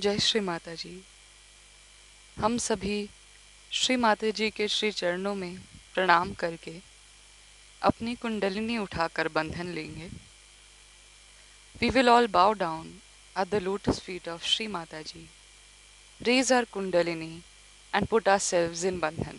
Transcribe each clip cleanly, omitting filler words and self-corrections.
जय श्री माता जी। हम सभी श्री माता जी के श्री चरणों में प्रणाम करके अपनी कुंडलिनी उठाकर बंधन लेंगे। We will all bow down at the lotus feet of Shri Mata Ji, raise our kundalini and put ourselves in bandhan.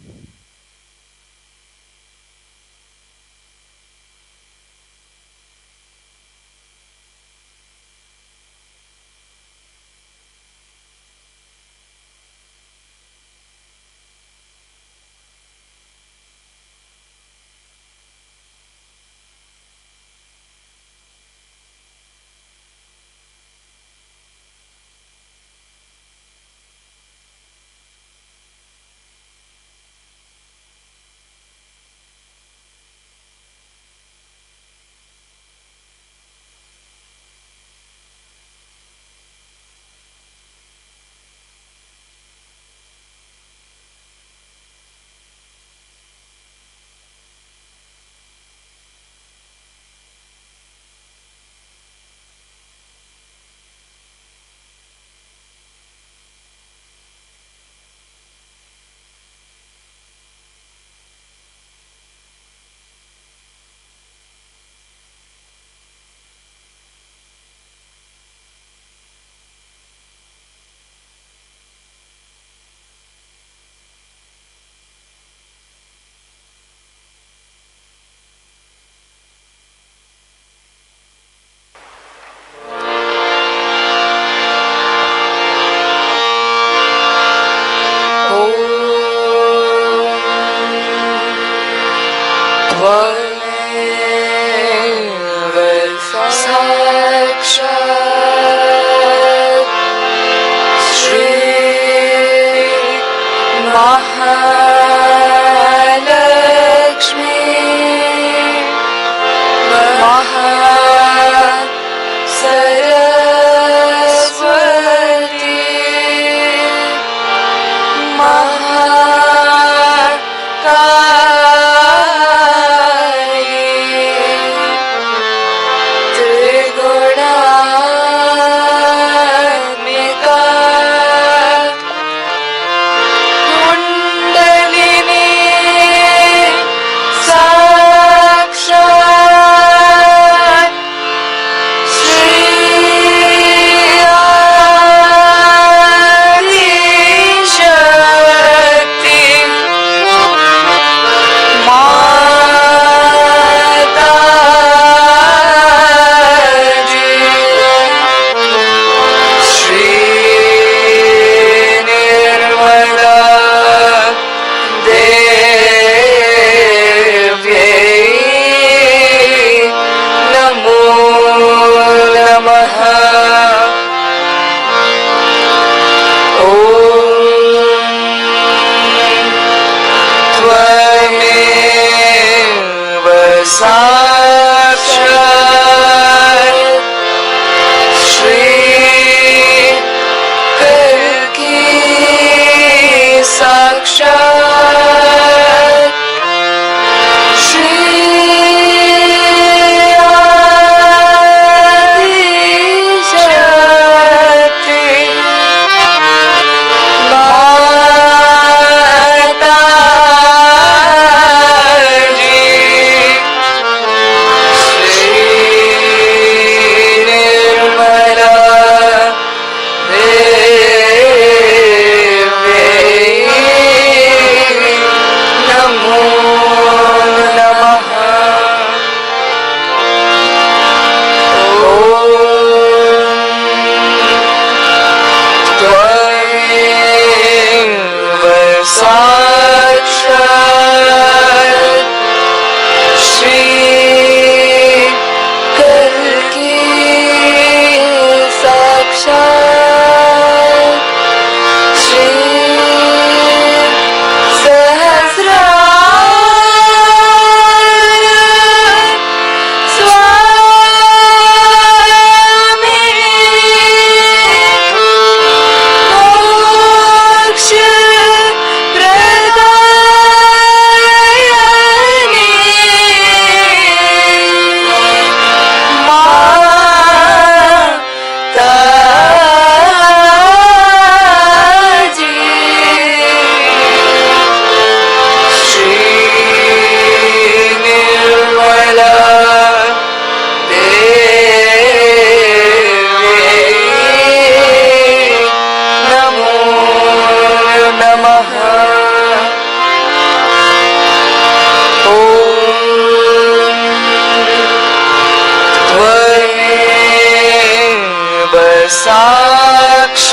साक्षात्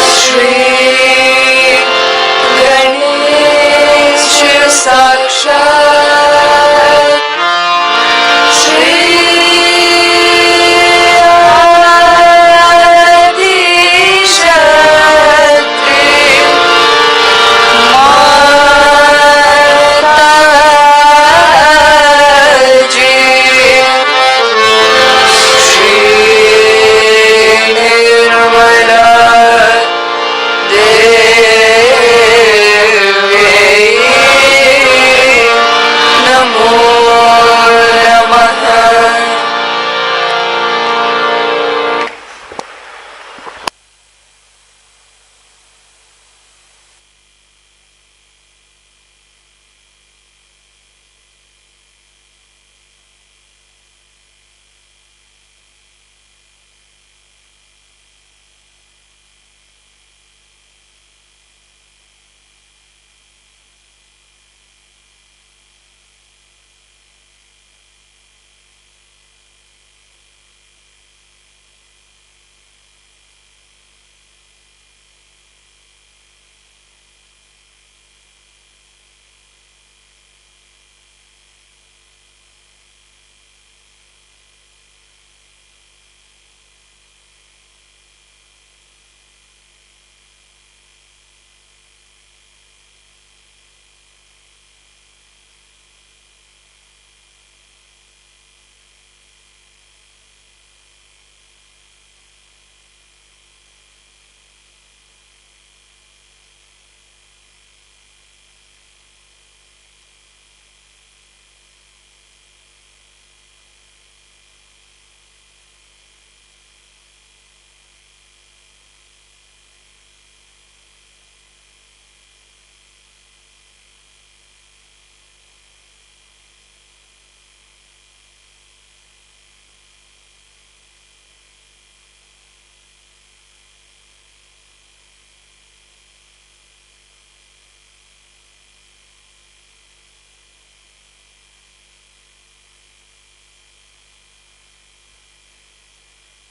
श्री गणेश साक्षात् श्री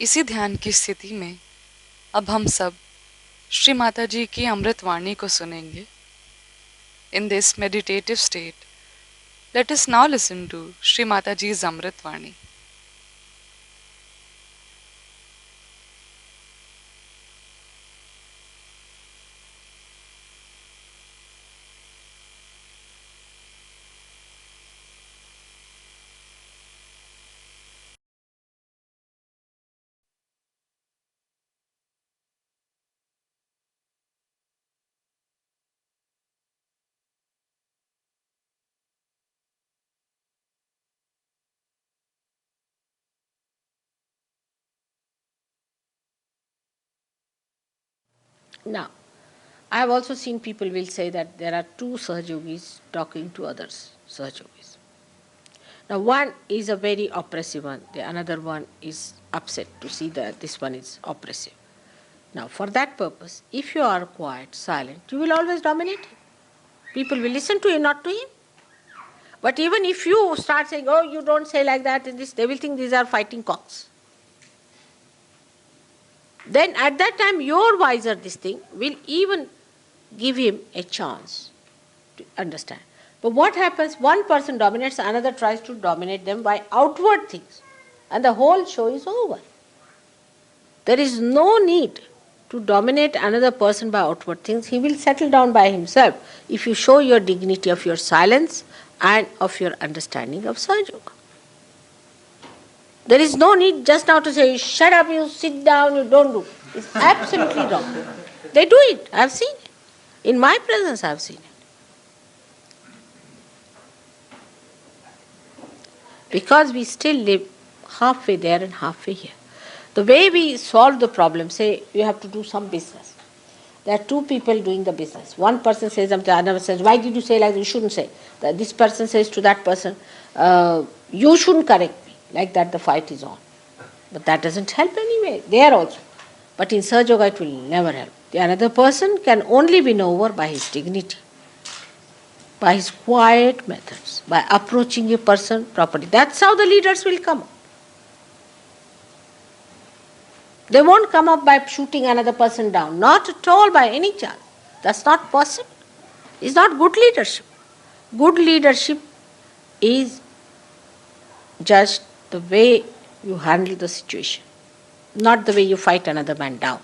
इसी ध्यान की स्थिति में अब हम सब श्री माता जी की अमृतवाणी को सुनेंगे. In this meditative state, let us now listen to Shri Mataji's Amritvani. Now, I have also seen people will say that there are two Sahajogis talking to others, Sahajogis. Now, one is a very oppressive one, the another one is upset to see that this one is oppressive. Now, for that purpose, if you are quiet, silent, you will always dominate him. People will listen to you, not to him. But even if you start saying, oh, you don't say like that, and this, they will think these are fighting cocks. Then at that time, your wiser this thing will even give him a chance to understand. But what happens, one person dominates, another tries to dominate them by outward things, and the whole show is over. There is no need to dominate another person by outward things. He will settle down by himself if you show your dignity of your silence and of your understanding of Sahaja Yoga. There is no need just now to say, shut up, you sit down, you don't do. It's absolutely wrong. They do it. I have seen it. In my presence, I have seen it. Because we still live halfway there and halfway here. The way we solve the problem, say you have to do some business. There are two people doing the business. One person says something, another says, why did you say like that? You shouldn't say. This person says to that person, you shouldn't correct me. Like that the fight is on. But that doesn't help anyway, there also. But in Sahaja Yoga it will never help. The another person can only win over by his dignity, by his quiet methods, by approaching a person properly. That's how the leaders will come. They won't come up by shooting another person down. Not at all by any chance. That's not possible. It's not good leadership. Good leadership is just the way you handle the situation, not the way you fight another man down.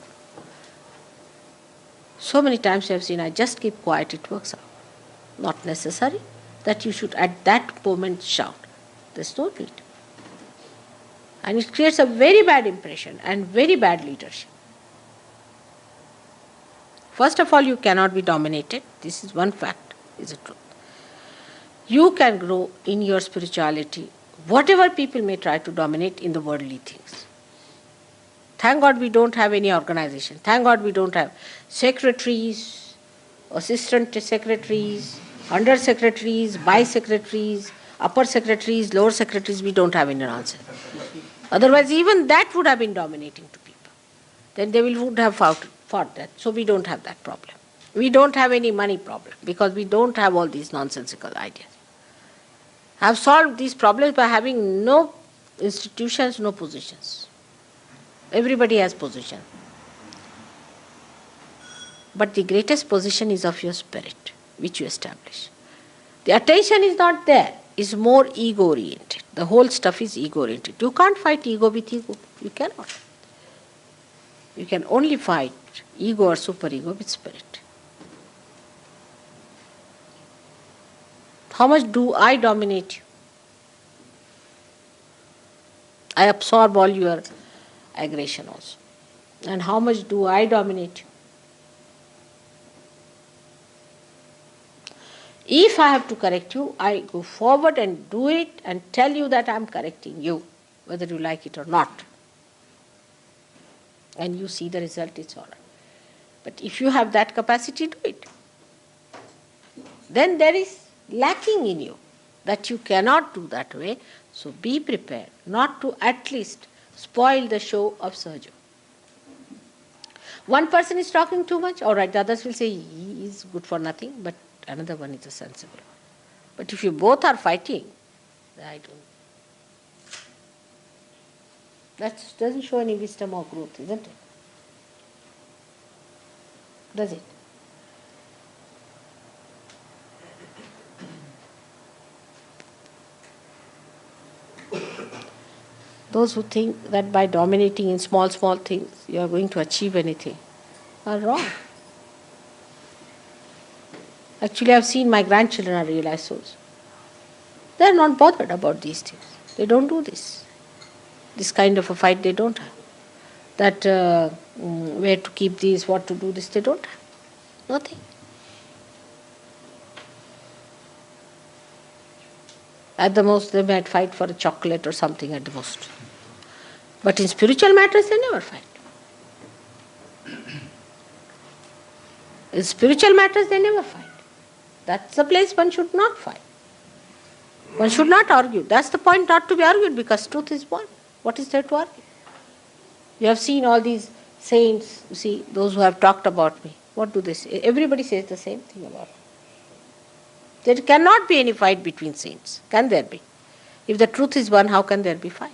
So many times you have seen, I just keep quiet, it works out. Not necessary that you should at that moment shout. There's no need. And it creates a very bad impression and very bad leadership. First of all, you cannot be dominated. This is one fact, is a truth. You can grow in your spirituality, whatever people may try to dominate in the worldly things. Thank God we don't have any organization. Thank God we don't have secretaries, assistant secretaries, under secretaries, by secretaries, upper secretaries, lower secretaries. We don't have any nonsense. Otherwise, even that would have been dominating to people. Then they would have fought that. So we don't have that problem. We don't have any money problem because we don't have all these nonsensical ideas. I have solved these problems by having no institutions, no positions. Everybody has position. But the greatest position is of your spirit, which you establish. The attention is not there, it's more ego-oriented. The whole stuff is ego-oriented. You can't fight ego with ego. You cannot. You can only fight ego or superego with spirit. How much do I dominate you? I absorb all your aggression also. And how much do I dominate you? If I have to correct you, I go forward and do it and tell you that I am correcting you, whether you like it or not. And you see the result, it's all right. But if you have that capacity, do it. Then there is lacking in you that you cannot do that way. So be prepared not to at least spoil the show of Sahaja. One person is talking too much, all right, the others will say he is good for nothing, but another one is a sensible one. But if you both are fighting, I don't. That doesn't show any wisdom or growth, isn't it? Does it? Those who think that by dominating in small, small things you are going to achieve anything are wrong. Actually, I have seen my grandchildren are realized souls. They are not bothered about these things. They don't do this. This kind of a fight they don't have. That where to keep these, what to do this, they don't have. Nothing. At the most, they might fight for a chocolate or something at the most. But in spiritual matters, they never fight. In spiritual matters, they never fight. That's the place one should not fight. One should not argue. That's the point, not to be argued, because truth is one. What is there to argue? You have seen all these saints, you see, those who have talked about me. What do they say? Everybody says the same thing about me. There cannot be any fight between saints. Can there be? If the truth is one, how can there be fight?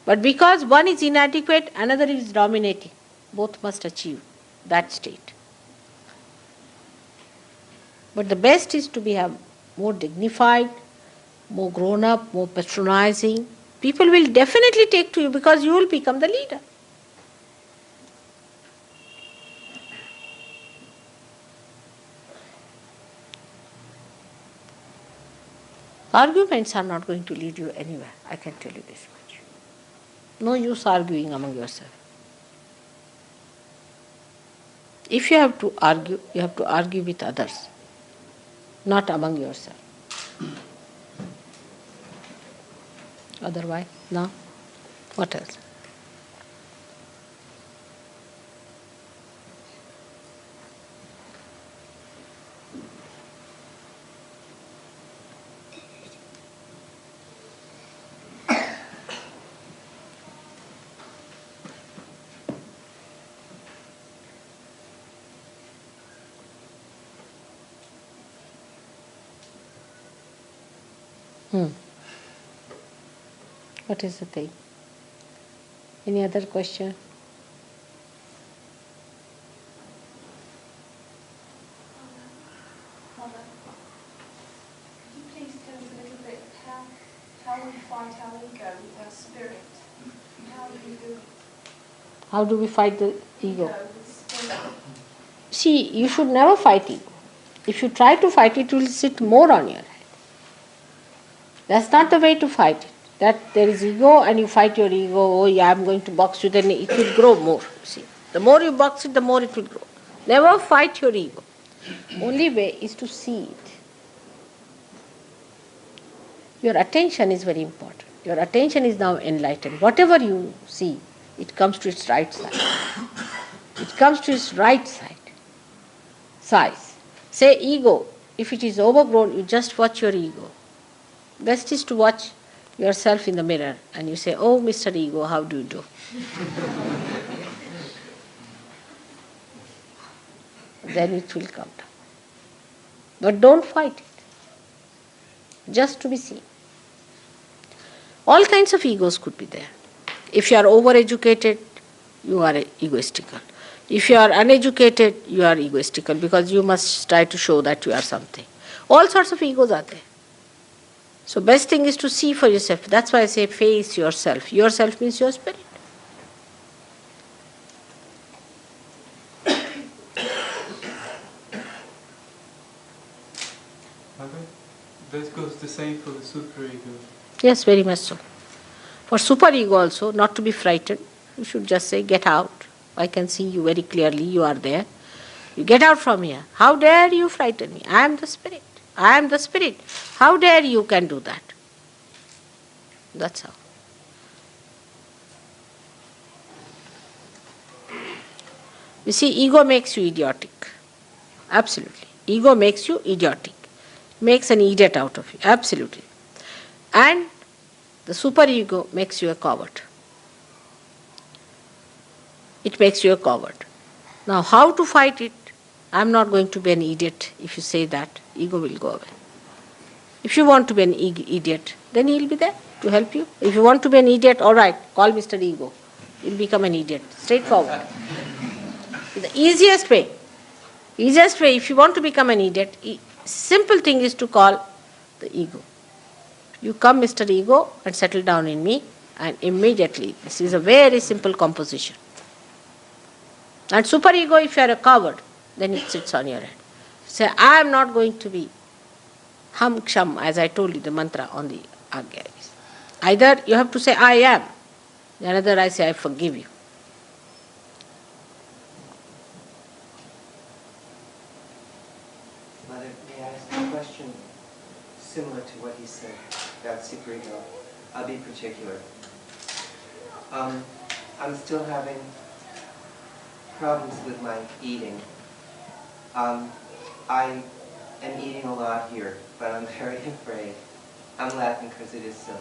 But because one is inadequate, another is dominating. Both must achieve that state. But the best is to be more dignified, more grown up, more patronizing. People will definitely take to you because you will become the leader. Arguments are not going to lead you anywhere, I can tell you this much. No use arguing among yourself. If you have to argue, you have to argue with others, not among yourself. Otherwise, no. What else? What is the thing? Any other question? Could you please tell us a little bit how we fight our ego with our spirit? How do we do it? How do we fight the ego? With spirit. See, you should never fight it. If you try to fight it, it will sit more on your head. That's not the way to fight it. That there is ego and you fight your ego, oh yeah, I'm going to box you, then it will grow more. See, the more you box it, the more it will grow. Never fight your ego. Only way is to see it. Your attention is very important. Your attention is now enlightened. Whatever you see, it comes to its right side. It comes to its right side. Size. Say ego. If it is overgrown, you just watch your ego. Best is to watch yourself in the mirror and you say, oh, Mr. Ego, how do you do? Then it will come down. But don't fight it. Just to be seen. All kinds of egos could be there. If you are overeducated, you are egoistical. If you are uneducated, you are egoistical because you must try to show that you are something. All sorts of egos are there. So best thing is to see for yourself. That's why I say face yourself. Yourself means your spirit. This goes the same for the superego. Yes, very much so. For superego also, not to be frightened, you should just say, get out. I can see you very clearly, you are there. You get out from here. How dare you frighten me? I am the spirit. I am the spirit. How dare you can do that? That's how. You see, ego makes you idiotic. Absolutely. Ego makes you idiotic. Makes an idiot out of you. Absolutely. And the superego makes you a coward. It makes you a coward. Now, how to fight it? I'm not going to be an idiot. If you say that, ego will go away. If you want to be an idiot, then he'll be there to help you. If you want to be an idiot, all right, call Mr. Ego. You'll become an idiot. Straightforward. The easiest way. Easiest way, if you want to become an idiot, simple thing is to call the ego. You come, Mr. Ego, and settle down in me, and immediately, this is a very simple composition. And superego, if you are a coward, then it sits on your head. Say, I am not going to be ham ksham, as I told you, the mantra on the agya is. Either you have to say, I am. The another, I say, I forgive you. Mother, may I ask a question similar to what he said about superego? I'll be particular. I'm still having problems with my eating. I am eating a lot here, but I'm very afraid, I'm laughing because it is silly,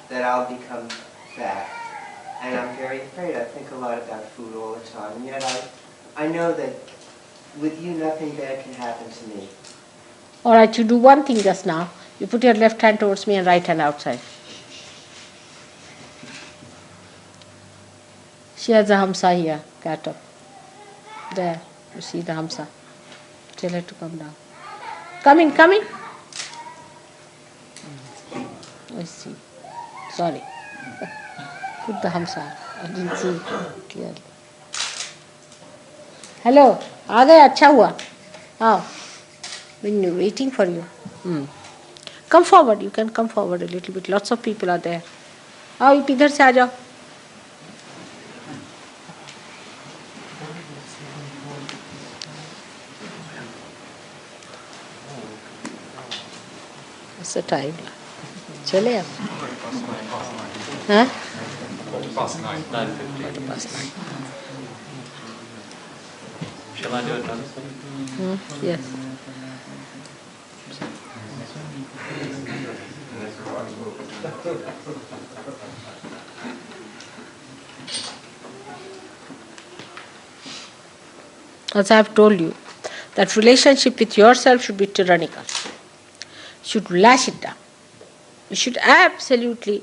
that I'll become fat. And I'm very afraid. I think a lot about food all the time. And yet I know that with you nothing bad can happen to me. All right, you do one thing just now. You put your left hand towards me and right hand outside. She has a hamsa here, cat up. There, you see the hamsa. Tell her to come down. Come in, come in. I see. Sorry. Put the hamsa. I didn't see it clearly. Hello. आ गए अच्छा हुआ. How? Been waiting for you. Come forward. You can come forward a little bit. Lots of people are there. आओ आप इधर से आ जाओ. What's the time? चले आप. हाँ? 9:50. Shall I do it, Mother? Yes. As I have told you, that relationship with yourself should be tyrannical. You should lash it down. You should absolutely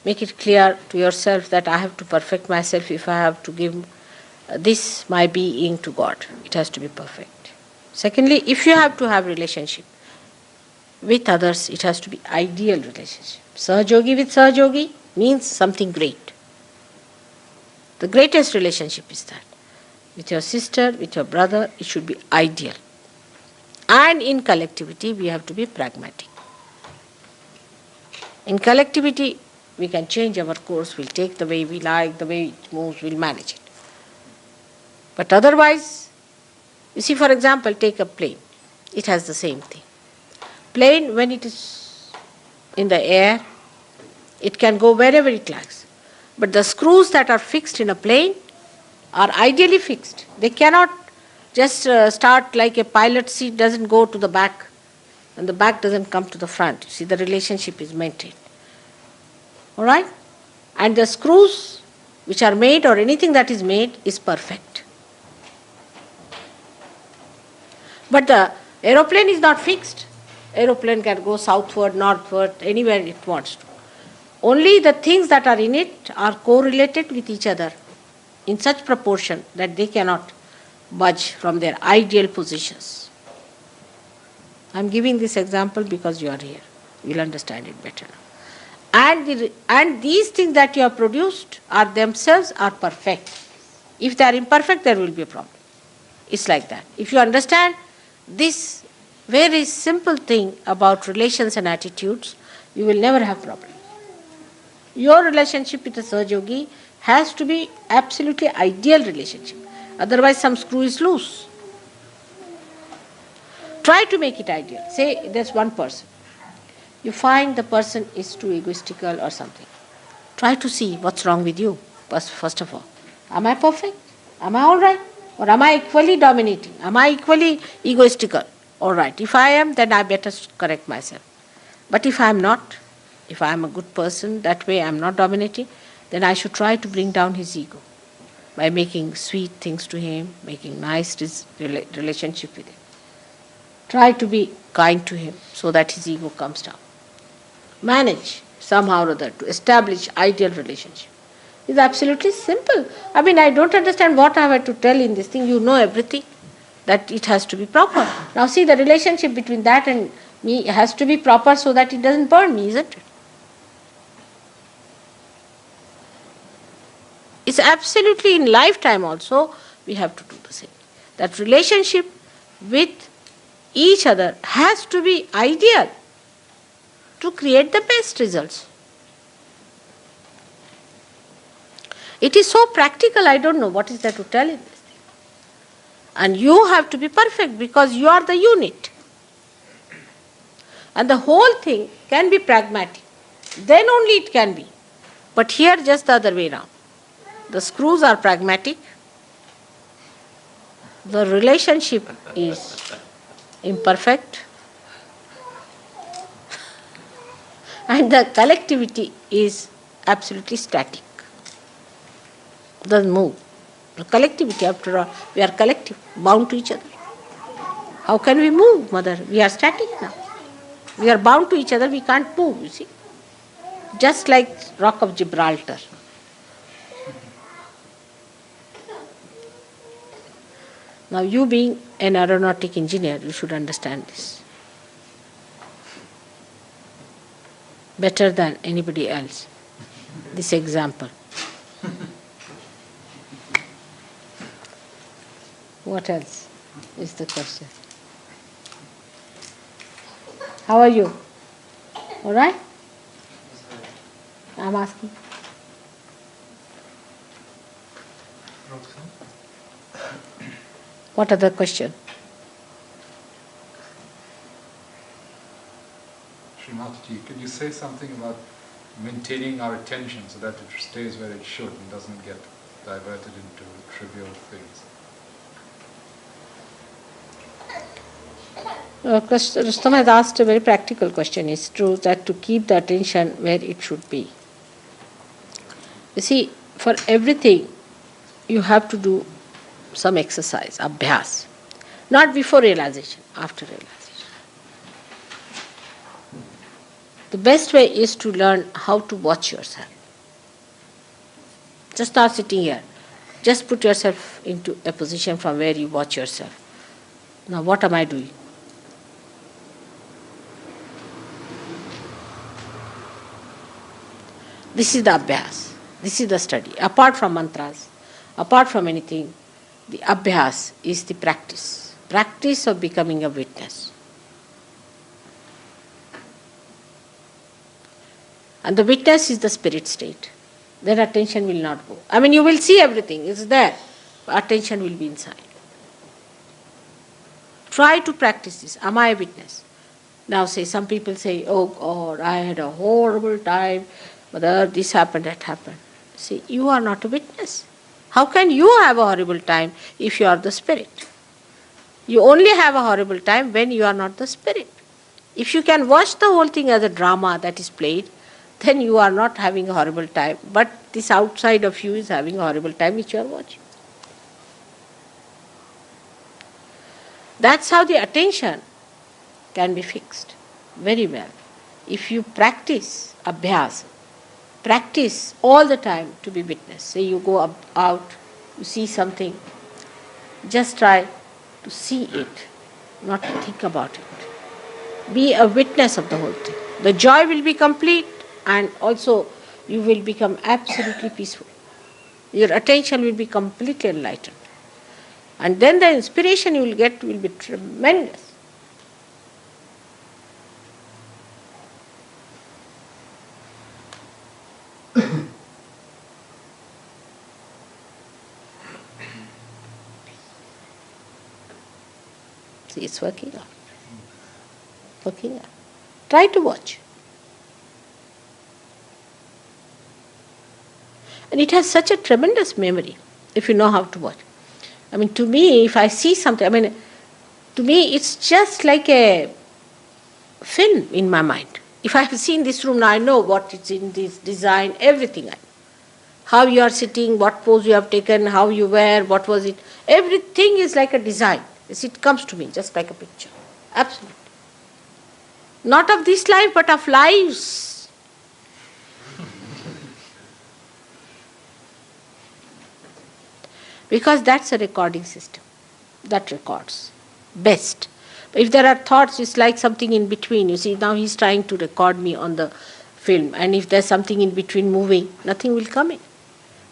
make it clear to yourself that I have to perfect myself if I have to give this, my being, to God. It has to be perfect. Secondly, if you have to have relationship with others, it has to be ideal relationship. Sahajogi with Sahajogi means something great. The greatest relationship is that. With your sister, with your brother, it should be ideal. And in collectivity, we have to be pragmatic. In collectivity, we can change our course, we'll take the way we like, the way it moves, we'll manage it. But otherwise, you see, for example, take a plane. It has the same thing. Plane, when it is in the air, it can go wherever it likes. But the screws that are fixed in a plane are ideally fixed. They cannot just start like a pilot seat doesn't go to the back and the back doesn't come to the front. You see, the relationship is maintained. All right? And the screws which are made or anything that is made is perfect. But the aeroplane is not fixed. Aeroplane can go southward, northward, anywhere it wants to. Only the things that are in it are correlated with each other in such proportion that they cannot budge from their ideal positions. I am giving this example because you are here. You will understand it better now. And these things that you have produced are themselves are perfect. If they are imperfect, there will be a problem. It's like that. If you understand this very simple thing about relations and attitudes, you will never have problem. Your relationship with a Sahajogi has to be absolutely ideal relationship. Otherwise some screw is loose. Try to make it ideal. Say there's one person. You find the person is too egoistical or something. Try to see what's wrong with you, first of all. Am I perfect? Am I all right? Or am I equally dominating? Am I equally egoistical? All right. If I am, then I better correct myself. But if I am not, if I am a good person, that way I am not dominating, then I should try to bring down his ego by making sweet things to him, making nice relationship with him. Try to be kind to him so that his ego comes down. Manage somehow or other to establish ideal relationship. It's absolutely simple. I mean, I don't understand what I have to tell in this thing. You know everything, that it has to be proper. Now see, the relationship between that and me has to be proper so that it doesn't burn me, isn't it? It's absolutely in lifetime also we have to do the same. That relationship with each other has to be ideal to create the best results. It is so practical, I don't know what is there to tell in this thing. And you have to be perfect because you are the unit. And the whole thing can be pragmatic. Then only it can be. But here just the other way around. The screws are pragmatic. The relationship is imperfect. And the collectivity is absolutely static. Doesn't move. The collectivity, after all, we are collective, bound to each other. How can we move, mother? We are static now. We are bound to each other, we can't move, you see. Just like Rock of Gibraltar. Now you being an aeronautic engineer, you should understand this better than anybody else, this example. What else is the question? How are you? All right? I'm asking. What other question? Srimataji, could you say something about maintaining our attention so that it stays where it should and doesn't get diverted into trivial things? Rustam has asked a very practical question. It's true that to keep the attention where it should be. You see, for everything you have to do some exercise, abhyas. Not before realization, after realization. The best way is to learn how to watch yourself. Just not sitting here. Just put yourself into a position from where you watch yourself. Now what am I doing? This is the abhyas. This is the study. Apart from mantras, apart from anything, the abhyas is the practice. Practice of becoming a witness. And the witness is the spirit state. Then attention will not go. I mean, you will see everything, it's there. Attention will be inside. Try to practice this. Am I a witness? Now say, some people say, oh God, I had a horrible time, Mother, this happened, that happened. See, you are not a witness. How can you have a horrible time if you are the spirit? You only have a horrible time when you are not the spirit. If you can watch the whole thing as a drama that is played, then you are not having a horrible time. But this outside of you is having a horrible time which you are watching. That's how the attention can be fixed very well. If you practice abhyas, practice all the time to be witness. Say you go out, you see something, just try to see it, not to think about it. Be a witness of the whole thing. The joy will be complete and also you will become absolutely peaceful. Your attention will be completely enlightened. And then the inspiration you will get will be tremendous. See, it's working out. Working out. Try to watch. And it has such a tremendous memory if you know how to watch. I mean, to me, if I see something, to me it's just like a film in my mind. If I have seen this room now, I know what is in this design, everything I know. How you are sitting, what pose you have taken, how you wear, what was it. Everything is like a design. It comes to me just like a picture. Absolutely. Not of this life, but of lives. Because that's a recording system that records best. But if there are thoughts, it's like something in between. You see, now he's trying to record me on the film, and if there's something in between moving, nothing will come in.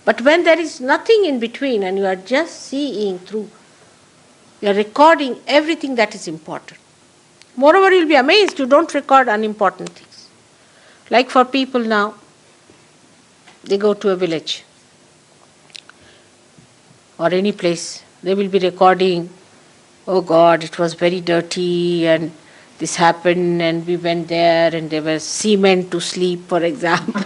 But when there is nothing in between and you are just seeing through, you are recording everything that is important. Moreover, you'll be amazed you don't record unimportant things. Like for people now, they go to a village or any place, they will be recording, oh God, it was very dirty and this happened and we went there and there was cement to sleep, for example.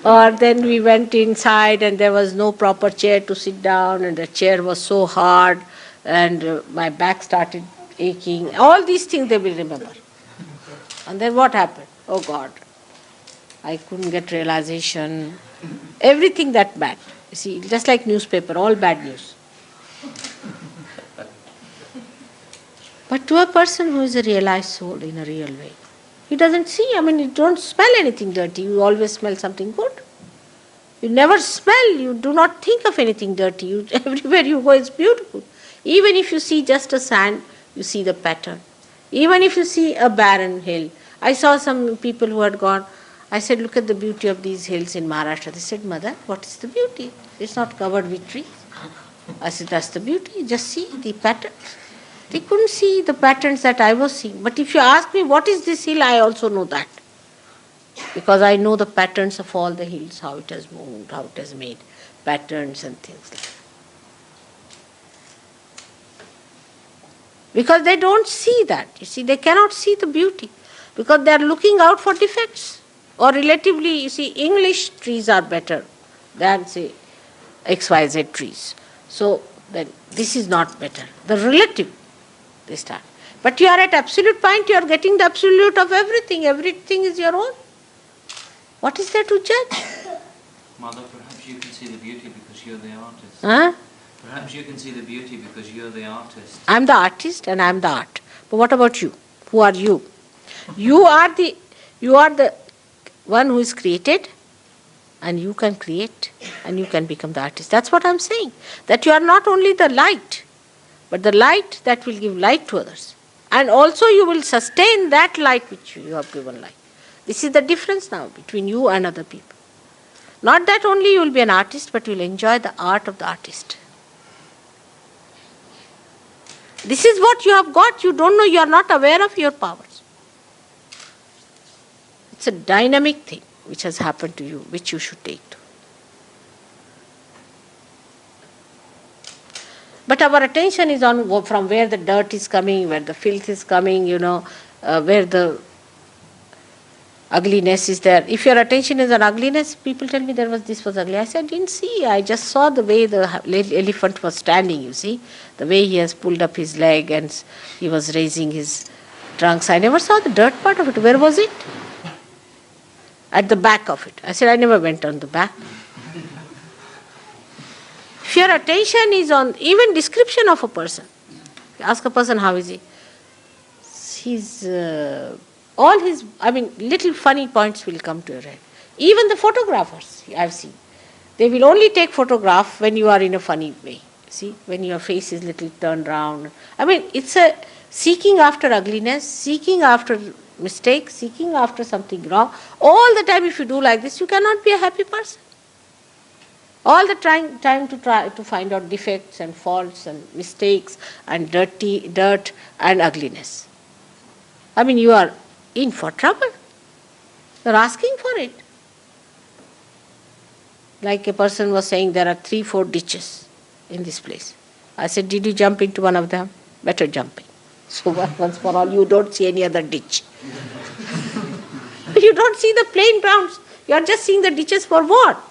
Or then we went inside and there was no proper chair to sit down and the chair was so hard and my back started aching. All these things they will remember. And then what happened? Oh God, I couldn't get realization. Everything that bad. You see, just like newspaper, all bad news. But to a person who is a realized soul in a real way, he doesn't see, you don't smell anything dirty, you always smell something good. You never smell, you do not think of anything dirty. Everywhere you go is beautiful. Even if you see just a sand, you see the pattern. Even if you see a barren hill. I saw some people who had gone, I said, look at the beauty of these hills in Maharashtra. They said, Mother, what is the beauty? It's not covered with trees. I said, that's the beauty, just see the patterns. They couldn't see the patterns that I was seeing. But if you ask me, what is this hill, I also know that. Because I know the patterns of all the hills, how it has moved, how it has made patterns and things like that. Because they don't see that. You see, they cannot see the beauty. Because they are looking out for defects. Or relatively, you see, English trees are better than, say, XYZ trees. So, then this is not better. The relative, they start. But you are at absolute point, you are getting the absolute of everything. Everything is your own. What is there to judge? Mother, perhaps you can see the beauty because you're the artist. Huh? Perhaps you can see the beauty because you're the artist. I'm the artist and I'm the art. But what about you? Who are you? You are the one who is created, and you can create and you can become the artist. That's what I'm saying. That you are not only the light, but the light that will give light to others. And also you will sustain that light which you have given light. This is the difference now between you and other people. Not that only you will be an artist, but you will enjoy the art of the artist. This is what you have got. You don't know, you are not aware of your powers. It's a dynamic thing which has happened to you, which you should take to. But our attention is on from where the dirt is coming, where the filth is coming, where the ugliness is there. If your attention is on ugliness, people tell me this was ugly. I said, I didn't see. I just saw the way the elephant was standing, you see. The way he has pulled up his leg and he was raising his trunks. I never saw the dirt part of it. Where was it? At the back of it. I said, I never went on the back. If your attention is on even description of a person, ask a person how is he. Little funny points will come to your head. Even the photographers I've seen, they will only take photograph when you are in a funny way. See, when your face is little turned round. It's a seeking after ugliness, seeking after mistakes, seeking after something wrong. All the time if you do like this, you cannot be a happy person. All the time to try to find out defects and faults and mistakes and dirt and ugliness. You are in for trouble. You are asking for it. Like a person was saying, there are 3-4 ditches in this place. I said, did you jump into one of them? Better jump in. So once for all, you don't see any other ditch. You don't see the plain grounds. You are just seeing the ditches for what?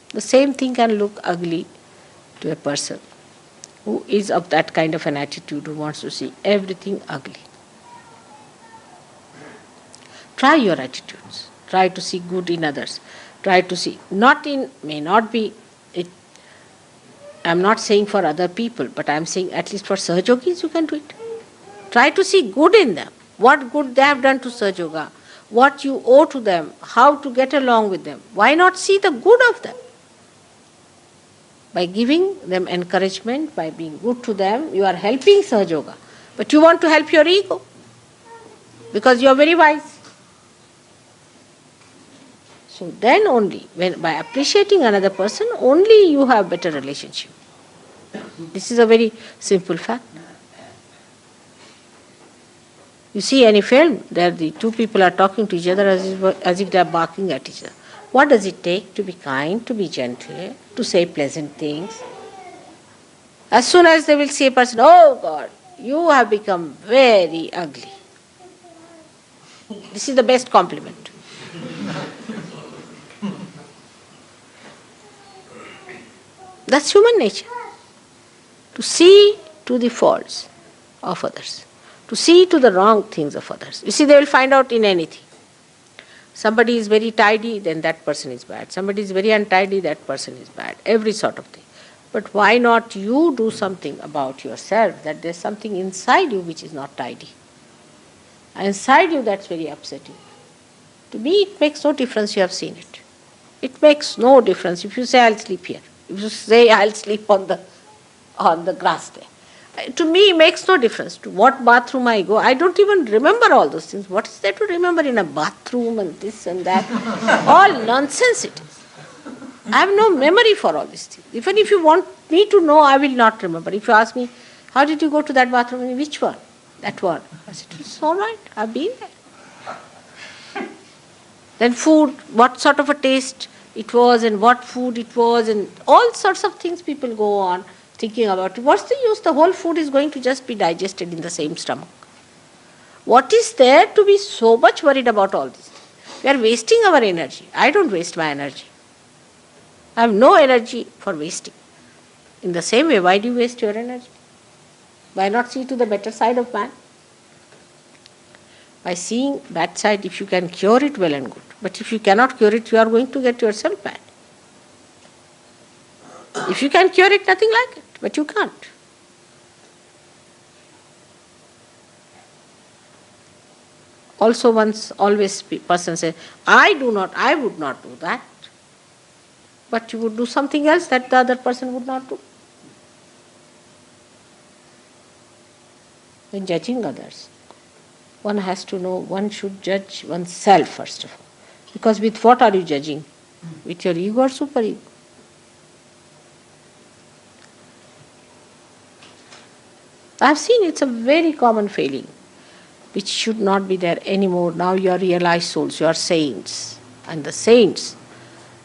The same thing can look ugly to a person who is of that kind of an attitude, who wants to see everything ugly. Try your attitudes. Try to see good in others. Try to see, I'm not saying for other people, but I'm saying at least for Sahajogis you can do it. Try to see good in them. What good they have done to Sahajoga. What you owe to them. How to get along with them. Why not see the good of them? By giving them encouragement, by being good to them, you are helping Sahajoga. But you want to help your ego because you are very wise. So then only, by appreciating another person, only you have better relationship. This is a very simple fact. You see any film, there the two people are talking to each other as if they are barking at each other. What does it take to be kind, to be gentle, to say pleasant things? As soon as they will see a person, oh God, you have become very ugly. This is the best compliment. That's human nature. To see to the faults of others. To see to the wrong things of others. You see, they will find out in anything. Somebody is very tidy, then that person is bad. Somebody is very untidy, that person is bad. Every sort of thing. But why not you do something about yourself, that there's something inside you which is not tidy. Inside you that's very upsetting. To me it makes no difference, you have seen it. It makes no difference if you say I'll sleep here. If you say I'll sleep on the grass there. To me it makes no difference. To what bathroom I go, I don't even remember all those things. What is there to remember in a bathroom and this and that? All nonsense it is. I have no memory for all these things. Even if you want me to know, I will not remember. If you ask me, how did you go to that bathroom? Which one? That one. I said, it's all right, I've been there. Then food, what sort of a taste it was and what food it was and all sorts of things people go on thinking about it. What's the use? The whole food is going to just be digested in the same stomach. What is there to be so much worried about all this? We are wasting our energy. I don't waste my energy. I have no energy for wasting. In the same way, why do you waste your energy? Why not see to the better side of man? By seeing bad side, if you can cure it, well and good. But if you cannot cure it, you are going to get yourself bad. If you can cure it, nothing like it. But you can't. Also always person says, I would not do that. but you would do something else that the other person would not do. When judging others, one has to know one should judge oneself first of all. Because with what are you judging? With your ego or superego? I have seen it's a very common failing, which should not be there anymore. Now you are realized souls, you are saints. And the saints,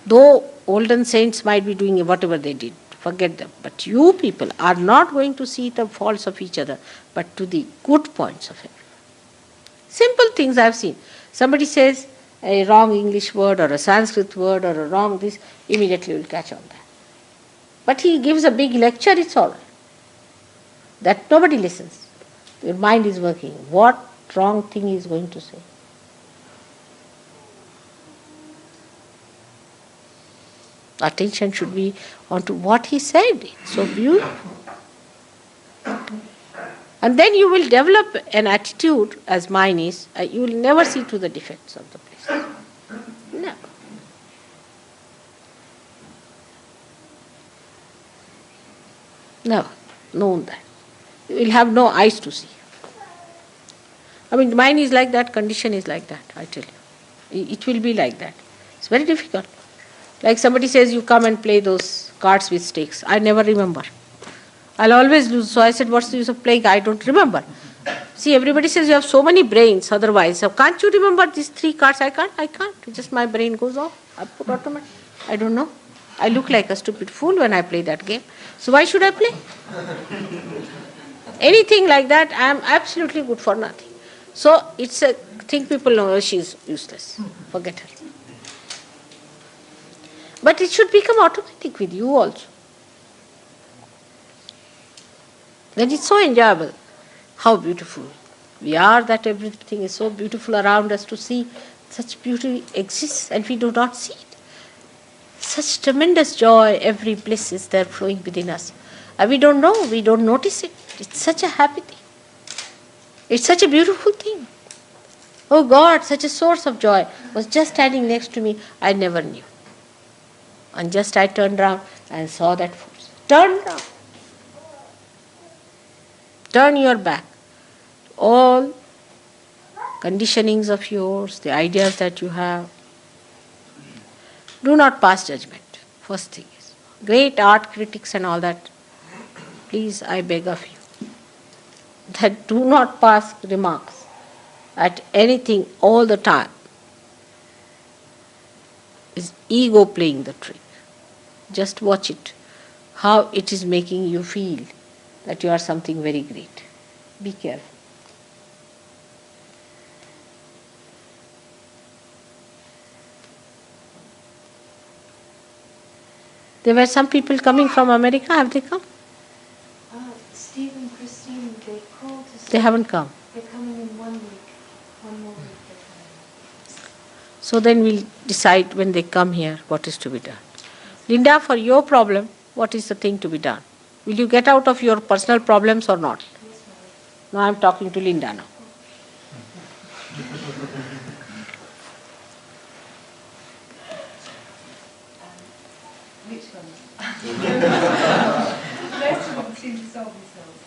though olden saints might be doing whatever they did, forget them. But you people are not going to see the faults of each other, but to the good points of it. Simple things I have seen. Somebody says a wrong English word or a Sanskrit word or a wrong this, immediately will catch on that. But he gives a big lecture, it's all right. That nobody listens. Your mind is working. What wrong thing he is going to say? Attention should be onto what he said. It's so beautiful. And then you will develop an attitude, as mine is, you will never see to the defects of the place. No. Never known that. You will have no eyes to see. I mean, mine is like that, condition is like that, I tell you. It will be like that. It's very difficult. Like somebody says, you come and play those cards with stakes. I never remember. I'll always lose. So I said, what's the use of playing? I don't remember. See, everybody says you have so many brains otherwise. So can't you remember these 3 cards? I can't. Just my brain goes off. I put automatic. I don't know. I look like a stupid fool when I play that game. So why should I play? Anything like that, I am absolutely good for nothing. So it's a thing people know, oh, she's useless. Forget her. But it should become automatic with you also. Then it's so enjoyable. How beautiful we are, that everything is so beautiful around us to see. Such beauty exists and we do not see it. Such tremendous joy, every bliss is there flowing within us. And we don't know, we don't notice it. It's such a happy thing. It's such a beautiful thing. Oh God, such a source of joy was just standing next to me. I never knew. And just I turned around and saw that force. Turn around. Turn your back. All conditionings of yours, the ideas that you have. Do not pass judgment. First thing is. Great art critics and all that. Please, I beg of you, that do not pass remarks at anything all the time. Is ego playing the trick. Just watch it, how it is making you feel that you are something very great. Be careful. There were some people coming from America. Have they come? Steve and Christine, they called to say They haven't come. they're coming in 1 week. 1 more week they're coming. So then we'll decide when they come here what is to be done. Linda, for your problem, what is the thing to be done? Will you get out of your personal problems or not? Yes, ma'am. Now I'm talking to Linda now. Which ones? Most of them seem to solve themselves.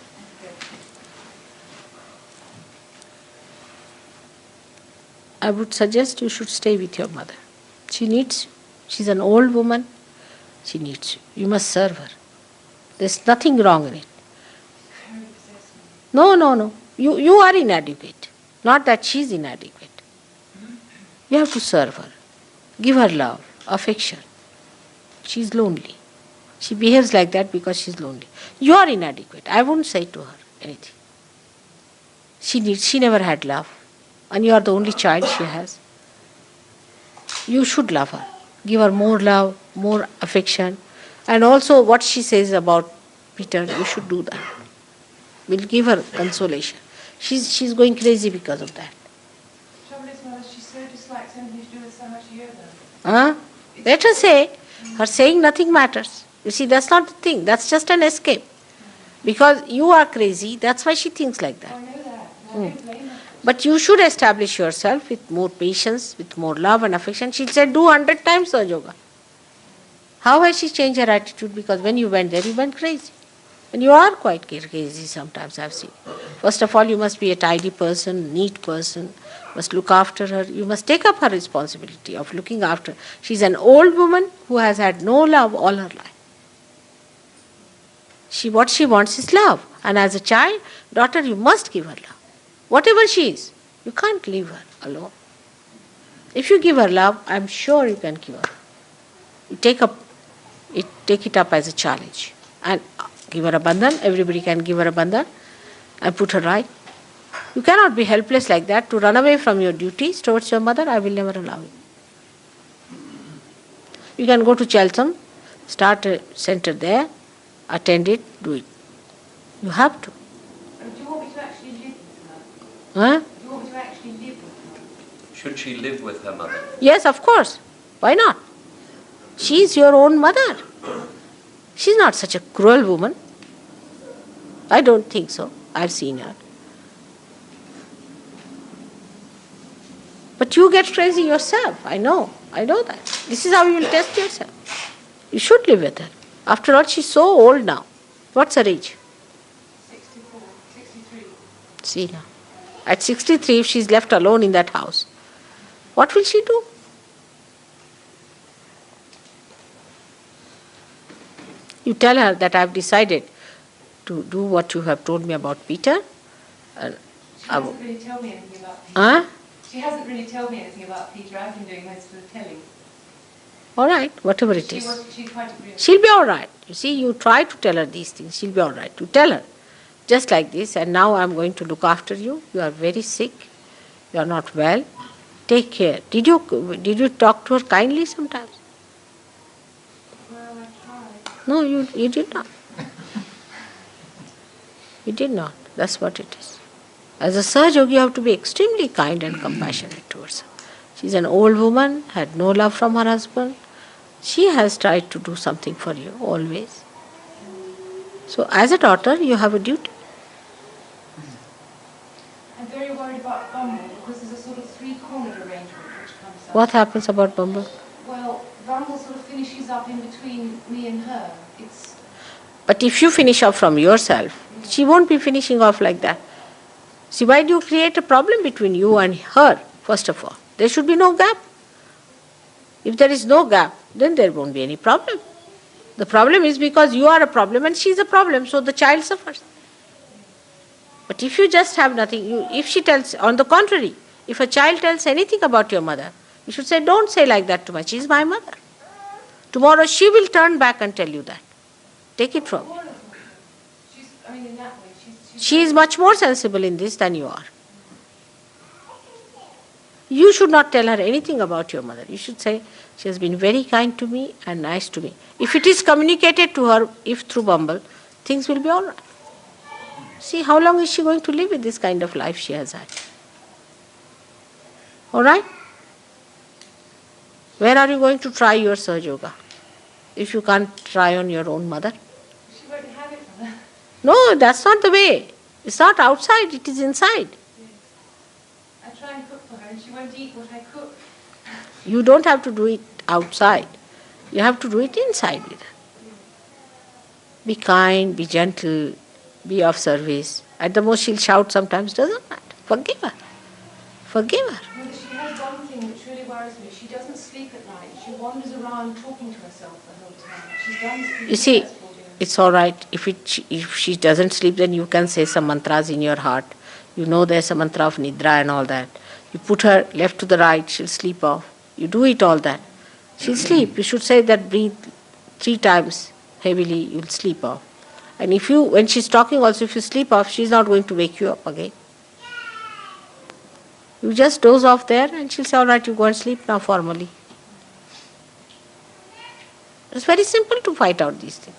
I would suggest you should stay with your mother. She needs you. She's an old woman. She needs you. You must serve her. There's nothing wrong in it. Very possessive. No. You are inadequate. Not that she's inadequate. You have to serve her. Give her love, affection. She's lonely. She behaves like that because she's lonely. You are inadequate. I won't say to her anything. She never had love. And you are the only child she has. You should love her. Give her more love, more affection. And also what she says about Peter, you should do that. We'll give her consolation. She's going crazy because of that. Trouble is, Mother, she so dislikes anything to do with so much yoga. Huh? Let her say. Her saying nothing matters. You see, that's not the thing. That's just an escape. Because you are crazy, that's why she thinks like that. I know that. I don't blame her. But you should establish yourself with more patience, with more love and affection. She said, do 100 times the yoga. How has she changed her attitude? Because when you went there, you went crazy. And you are quite crazy sometimes, I've seen. First of all, you must be a tidy person, neat person, must look after her. You must take up her responsibility of looking after her. She's an old woman who has had no love all her life. What she wants is love. And as a child, daughter, you must give her love. Whatever she is, you can't leave her alone. If you give her love, I'm sure you can give her. You take it up as a challenge and give her a bandhan. Everybody can give her a bandhan and put her right. You cannot be helpless like that to run away from your duties towards your mother. I will never allow you. You can go to Cheltenham, start a center there, attend it, do it. You have to. Do you want me to actually live with her? Huh? Do you want me to actually live with her? Should she live with her mother? Yes, of course. Why not? She is your own mother. She's not such a cruel woman. I don't think so. I've seen her. But you get crazy yourself. I know that. This is how you will test yourself. You should live with her. After all, she's so old now. What's her age? 64, 63. See now. At 63, if she's left alone in that house, what will she do? You tell her that I've decided to do what you have told me about Peter. And She hasn't really told me anything about Peter. Huh? She hasn't really told me anything about Peter. I've been doing most of the telling. All right, whatever it is. She's quite agreeable. She'll be all right. You see, you try to tell her these things. She'll be all right. You tell her, just like this, and now I'm going to look after you. You are very sick. You are not well. Take care. Did you talk to her kindly sometimes? Well, I tried. No, you did not. You did not. That's what it is. As a Sahaja Yogi, you have to be extremely kind and compassionate towards her. She's an old woman, had no love from her husband. She has tried to do something for you, always. So as a daughter, you have a duty. I'm very worried about Bumble because there's a sort of three-cornered arrangement which comes up. What happens about Bumble? Well, Bumble sort of finishes up in between me and her. It's But if you finish off from yourself, she won't be finishing off like that. See, why do you create a problem between you and her, first of all? There should be no gap. If there is no gap, then there won't be any problem. The problem is because you are a problem and she is a problem, so the child suffers. But if you just have nothing, if she tells, on the contrary, if a child tells anything about your mother, you should say, don't say like that to me, she is my mother. Tomorrow she will turn back and tell you that. Take it from me. in that way, She is much more sensible in this than you are. You should not tell her anything about your mother. You should say, she has been very kind to me and nice to me. If it is communicated to her, if through Bumble, things will be all right. See, how long is she going to live with this kind of life she has had? All right? Where are you going to try your Sahaja Yoga? If you can't try on your own mother? she won't have it for her. No, that's not the way. It's not outside, it is inside. I try and cook for her and she won't eat what I cook. You don't have to do it outside. You have to do it inside with her. Be kind, be gentle, be of service. At the most she'll shout sometimes, doesn't matter. Forgive her. Forgive her. Mother, she has one thing which really worries me. She doesn't sleep at night. She wanders around talking to herself the whole time. She's done sleep. You see, it's all right. If she doesn't sleep, then you can say some mantras in your heart. You know there's a mantra of Nidra and all that. You put her left to the right, she'll sleep off. You do it all that. She'll sleep. You should say that, breathe 3 times heavily, you'll sleep off. And when she's talking also, if you sleep off, she's not going to wake you up again. You just doze off there and she'll say, all right, you go and sleep now formally. It's very simple to fight out these things.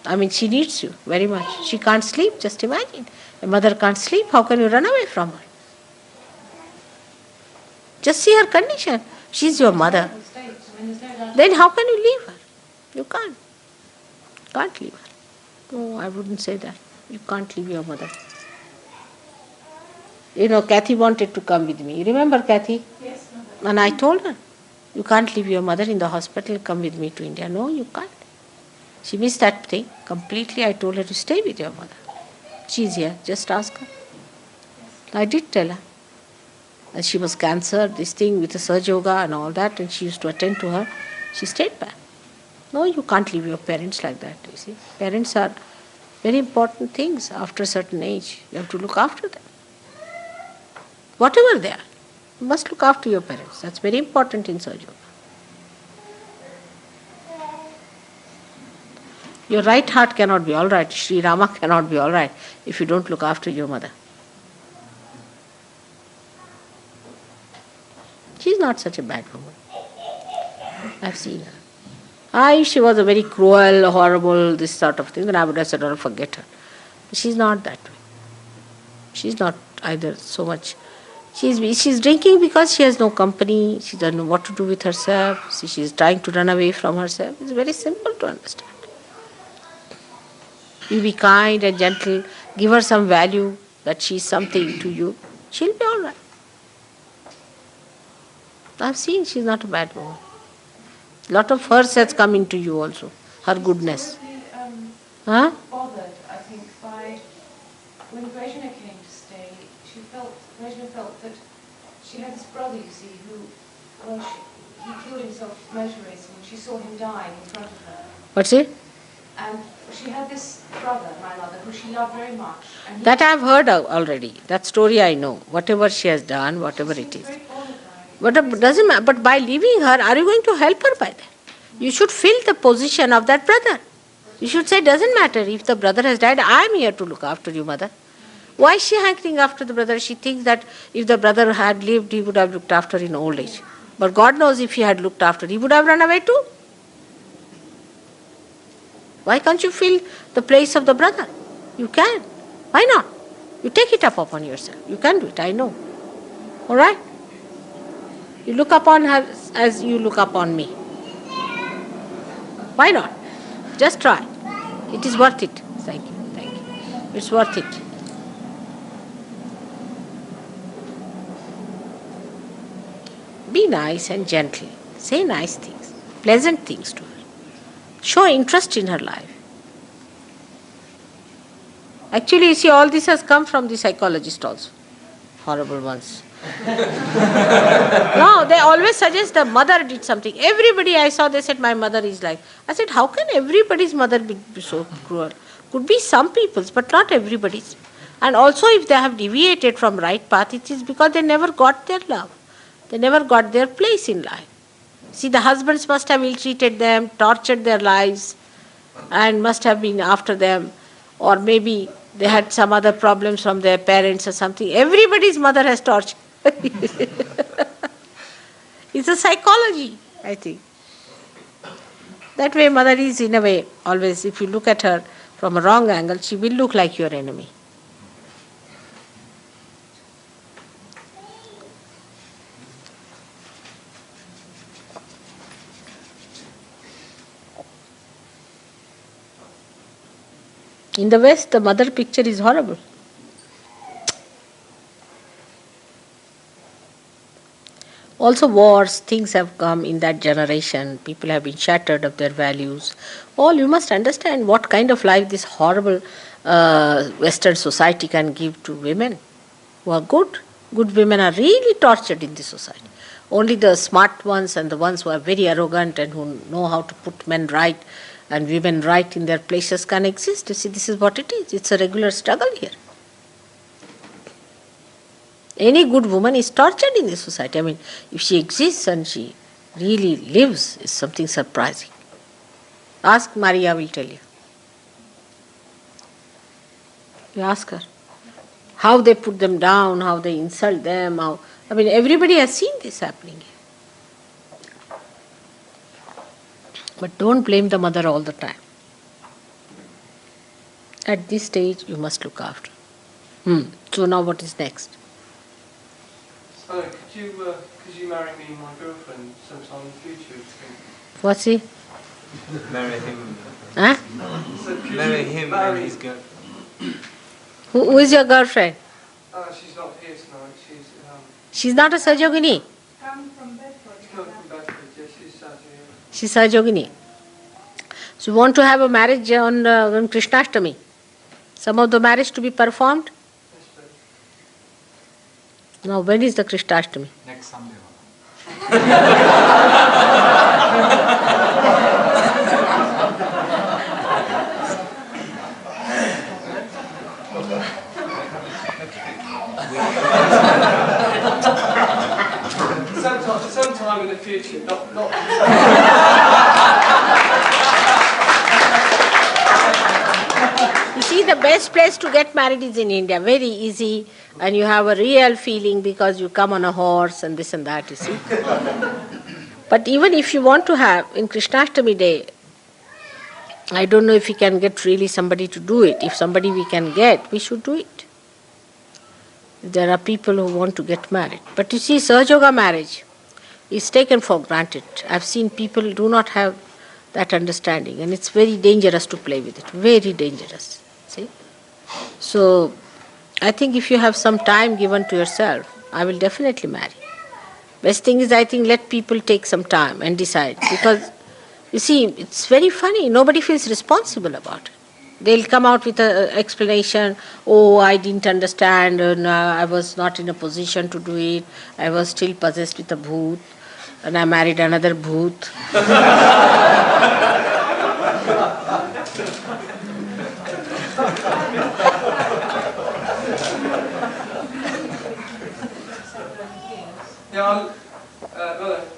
I mean, she needs you very much. She can't sleep, just imagine. A mother can't sleep, how can you run away from her? Just see her condition. She's your mother. Then how can you leave her? You can't. Can't leave her. No, I wouldn't say that. You can't leave your mother. You know, Kathy wanted to come with me. You remember Kathy? Yes, Mother. And I told her. You can't leave your mother in the hospital and come with me to India. No, you can't. She missed that thing completely. I told her to stay with your mother. She's here, just ask her. I did tell her. And she was cancer, this thing with the Surge Yoga and all that, and she used to attend to her. She stayed back. No, you can't leave your parents like that, you see. Parents are very important things after a certain age. You have to look after them. Whatever they are, you must look after your parents. That's very important in Surge Yoga. Your right heart cannot be all right. Shri Rama cannot be all right if you don't look after your mother. She's not such a bad woman. I've seen her. If she was a very cruel, horrible, this sort of thing, then I would have said, oh, forget her. But she's not that way. She's not either so much. She's drinking because she has no company. She doesn't know what to do with herself. She's trying to run away from herself. It's very simple to understand. You be kind and gentle. Give her some value that she's something to you. She'll be all right. I've seen she's not a bad woman. A lot of hers has come into you also. Her goodness. Huh? Bothered, I think, by when Brezhnev came to stay. Brezhnev felt that she had this brother, you see, who, he killed himself with measure race when she saw him dying in front of her. What's it? And she had this brother, my mother, who she loved very much. And That I've heard already. That story I know. Whatever she has done, whatever it is. very bothered by But it doesn't matter. But by leaving her, are you going to help her by that? You should fill the position of that brother. You should say, doesn't matter if the brother has died, I am here to look after you, mother. Why is she hankering after the brother? She thinks that if the brother had lived, he would have looked after in old age. But God knows if he had looked after, he would have run away too. Why can't you fill the place of the brother? You can. Why not? You take it up upon yourself. You can do it, I know. All right? You look upon her as you look upon me. Why not? Just try. It is worth it. Thank you. Thank you. It's worth it. Be nice and gentle. Say nice things, pleasant things to her. Show interest in her life. Actually, you see, all this has come from the psychologists also. Horrible ones. No, they always suggest the mother did something. Everybody I saw, they said, my mother is like. I said, how can everybody's mother be so cruel? Could be some people's, but not everybody's. And also, if they have deviated from right path, it is because they never got their love. They never got their place in life. See, the husbands must have ill-treated them, tortured their lives, and must have been after them. Or maybe they had some other problems from their parents or something. Everybody's mother has tortured. It's a psychology, I think. That way mother is in a way, always, if you look at her from a wrong angle, she will look like your enemy. In the West, the mother picture is horrible. Also wars, things have come in that generation. People have been shattered of their values. All you must understand what kind of life this horrible Western society can give to women who are good. Good women are really tortured in this society. Only the smart ones and the ones who are very arrogant and who know how to put men right and women right in their places can exist. You see, this is what it is. It's a regular struggle here. Any good woman is tortured in this society. I mean, if she exists and she really lives, it's something surprising. Ask Maria, will tell you. You ask her. How they put them down, how they insult them. Everybody has seen this happening here. But don't blame the mother all the time. At this stage, you must look after. So now what is next? So, could you marry me and my girlfriend sometime in the future? What's he? Marry him. Huh? So could Marry you him marry- and his girlfriend. Who is your girlfriend? She's not here tonight. She's not a Sajogini. come from Bedford. She's come from Bedford. She's Sahajogini. So you want to have a marriage on Krishnashtami? Some of the marriage to be performed? Now when is the Krishnashtami? Next Sunday. Sometime in the future, not. You see, the best place to get married is in India. Very easy, and you have a real feeling because you come on a horse and this and that, you see. But even if you want to have, in Krishnashtami day, I don't know if we can get really somebody to do it. If somebody we can get, we should do it. There are people who want to get married. But you see, Sahajoga marriage is taken for granted. I've seen people do not have that understanding, and it's very dangerous to play with it. Very dangerous. See? So, I think if you have some time given to yourself, I will definitely marry. Best thing is, I think, let people take some time and decide. Because, you see, it's very funny. Nobody feels responsible about it. They'll come out with an explanation, oh, I didn't understand, and I was not in a position to do it, I was still possessed with a bhoot, and I married another bhoot. Yeah,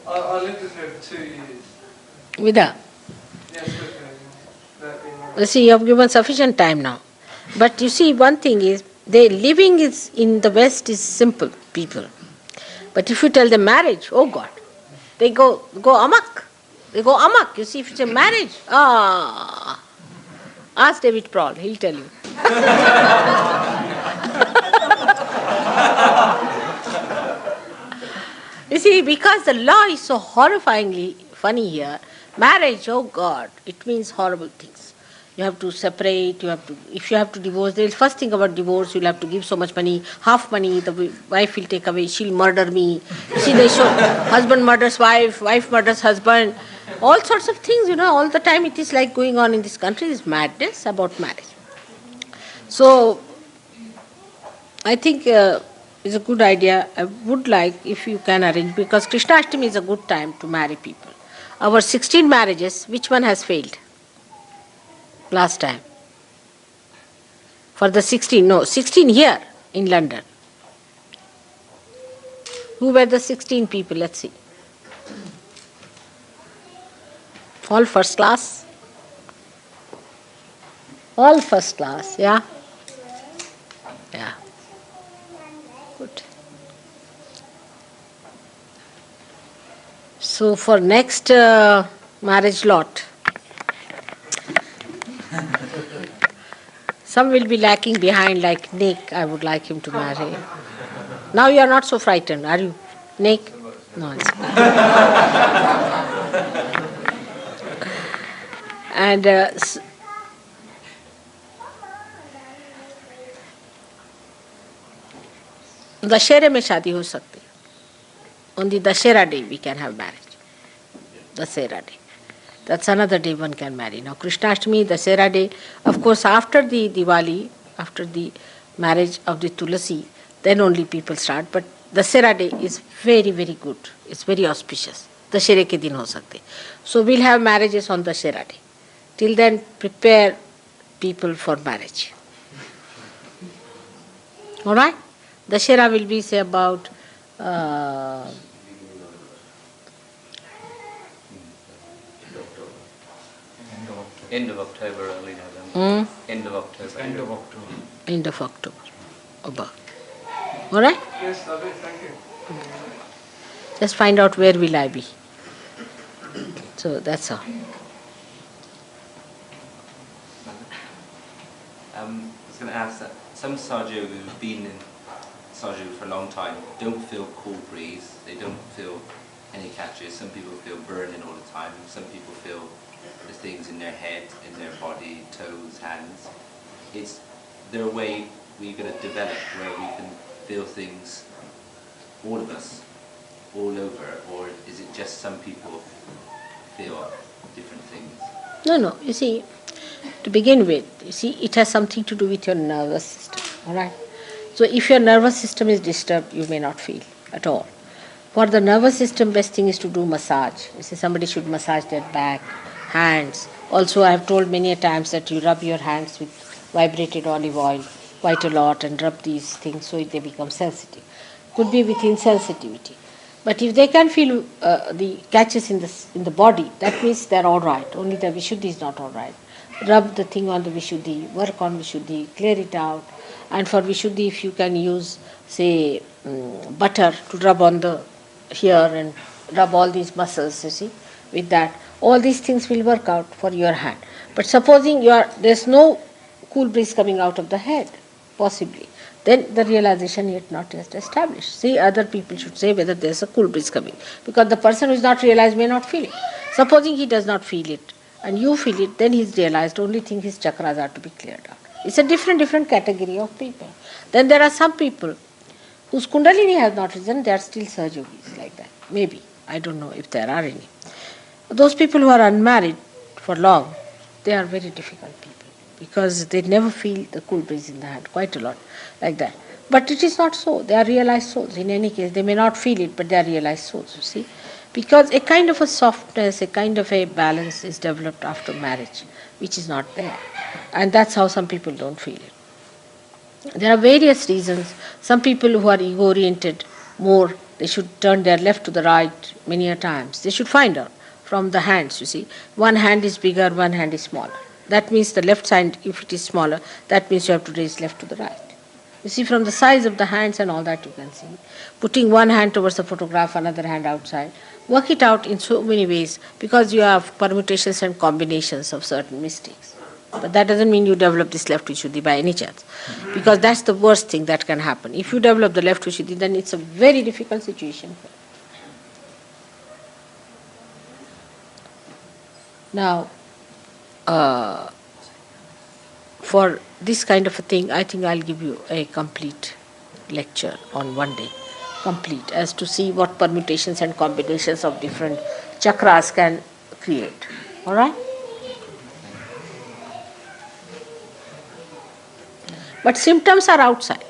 I lived with her for 2 years. With her? Yes, with her. You see, you have given sufficient time now. But you see, one thing is, the living is in the West is simple, people. But if you tell them marriage, oh God, they go amok. They go amok. You see, if you say marriage, ask David Prawl, he'll tell you. You see, because the law is so horrifyingly funny here, marriage, oh God, it means horrible things. You have to separate, if you have to divorce, they'll first think about divorce, you'll have to give so much money, half money, the wife will take away, she'll murder me. You see, they show husband murders wife, wife murders husband, all sorts of things, all the time it is like going on in this country, is madness about marriage. So, I think it's a good idea. I would like if you can arrange, because Krishnashtami is a good time to marry people. Our 16 marriages, which one has failed? Last time. For the 16 here in London. Who were the 16 people? Let's see. All first class? All first class, yeah? Yeah. Good. So for next marriage lot, some will be lacking behind, like Nick, I would like him to marry. Now you are not so frightened, are you? Nick? No, it's and Dashera mein shaadi ho sakti. On the Dashera day we can have marriage. Dashera day. That's another day one can marry. Now Krishnashtami, Dashera day, of course after the Diwali, after the marriage of the Tulasi, then only people start. But Dashera day is very, very good. It's very auspicious. Dashera ke din ho sakte. So we'll have marriages on Dashera day. Till then, prepare people for marriage. All right? Dashera will be, say, about End of October, early November. End of October. End of October. End of October. About. All right? Yes, lovely, thank you. Just find out where will I be. So that's all. I was going to ask that some Sahaja who've been in Sahaja for a long time don't feel cool breeze, they don't feel any catches. Some people feel burning all the time, some people feel the things in their head, in their body, toes, hands. Is there a way we're going to develop where we can feel things, all of us, all over, or is it just some people feel different things? No. You see, to begin with, it has something to do with your nervous system. All right. So if your nervous system is disturbed, you may not feel at all. For the nervous system, best thing is to do massage. You see, somebody should massage their back, hands. Also, I have told many a times that you rub your hands with vibrated olive oil quite a lot and rub these things so they become sensitive. Could be with insensitivity. But if they can feel the catches in the body, that means they're all right. Only the Vishuddhi is not all right. Rub the thing on the Vishuddhi, work on Vishuddhi, clear it out. And for Vishuddhi, if you can use, say, butter to rub on the here and rub all these muscles, you see, with that, all these things will work out for your hand. But supposing there's no cool breeze coming out of the head, possibly, then the realization yet not yet established. See, other people should say whether there's a cool breeze coming, because the person who is not realized may not feel it. Supposing he does not feel it and you feel it, then he's realized. Only thing his chakras are to be cleared out. It's a different category of people. Then there are some people whose kundalini has not risen, they are still Sahajogis like that. Maybe. I don't know if there are any. Those people who are unmarried for long, they are very difficult people because they never feel the cool breeze in the hand, quite a lot like that. But it is not so. They are realized souls. In any case, they may not feel it, but they are realized souls, you see. Because a kind of a softness, a kind of a balance is developed after marriage, which is not there. And that's how some people don't feel it. There are various reasons. Some people who are ego oriented more, they should turn their left to the right many a times. They should find out from the hands, you see. One hand is bigger, one hand is smaller. That means the left side, if it is smaller, that means you have to raise left to the right. You see, from the size of the hands and all that you can see. Putting one hand towards the photograph, another hand outside. Work it out in so many ways because you have permutations and combinations of certain mistakes. But that doesn't mean you develop this left Vishuddhi by any chance. Because that's the worst thing that can happen. If you develop the left Vishuddhi, then it's a very difficult situation. Now, for this kind of a thing, I think I'll give you a complete lecture on one day, complete, as to see what permutations and combinations of different chakras can create. All right? But symptoms are outside.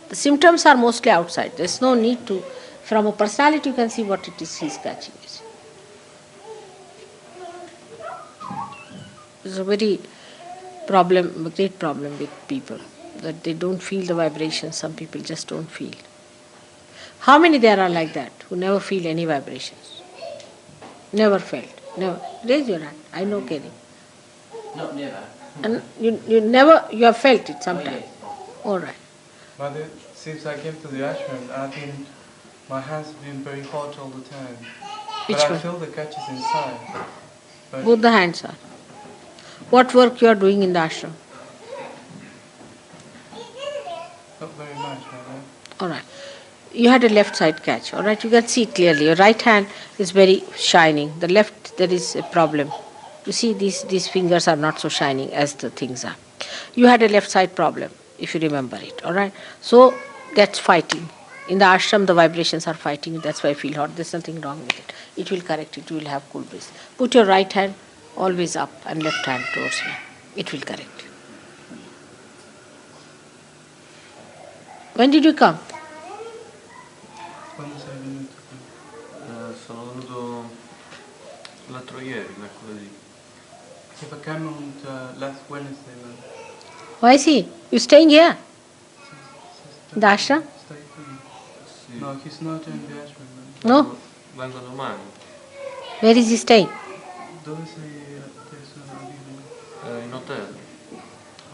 The symptoms are mostly outside. There's no need to, from a personality, you can see what it is he's catching. It's a very great problem with people, that they don't feel the vibration. Some people just don't feel. How many there are like that who never feel any vibrations? Never felt. Never. Raise your hand. I know, Kenny. Not never. And you have felt it sometime. All right. Mother, since I came to the ashram, I've been, my hands have been very hot all the time. Which but one? I feel the catches inside. But Both the hands are. What work you are doing in the ashram? not very much, Mother. All right. You had a left side catch. All right. You can see it clearly. Your right hand is very shining. The left, there is a problem. You see, these fingers are not so shining as the things are. You had a left side problem, if you remember it. All right. So that's fighting. In the ashram, the vibrations are fighting. That's why I feel hot. There's nothing wrong with it. It will correct it. You will have cool breeze. Put your right hand always up and left hand towards me. It will correct it. When did you come? Quando sei venuto qui? Sono venuto l'altro ieri, mercoledì. If I came on last Wednesday, Mother. Why is he? You staying here? In the ashram? Stay here. Sì. No, he's not in the ashram, Mother. No? Vengo domani. Where is he staying? Dove sei adesso a vivere? In hotel.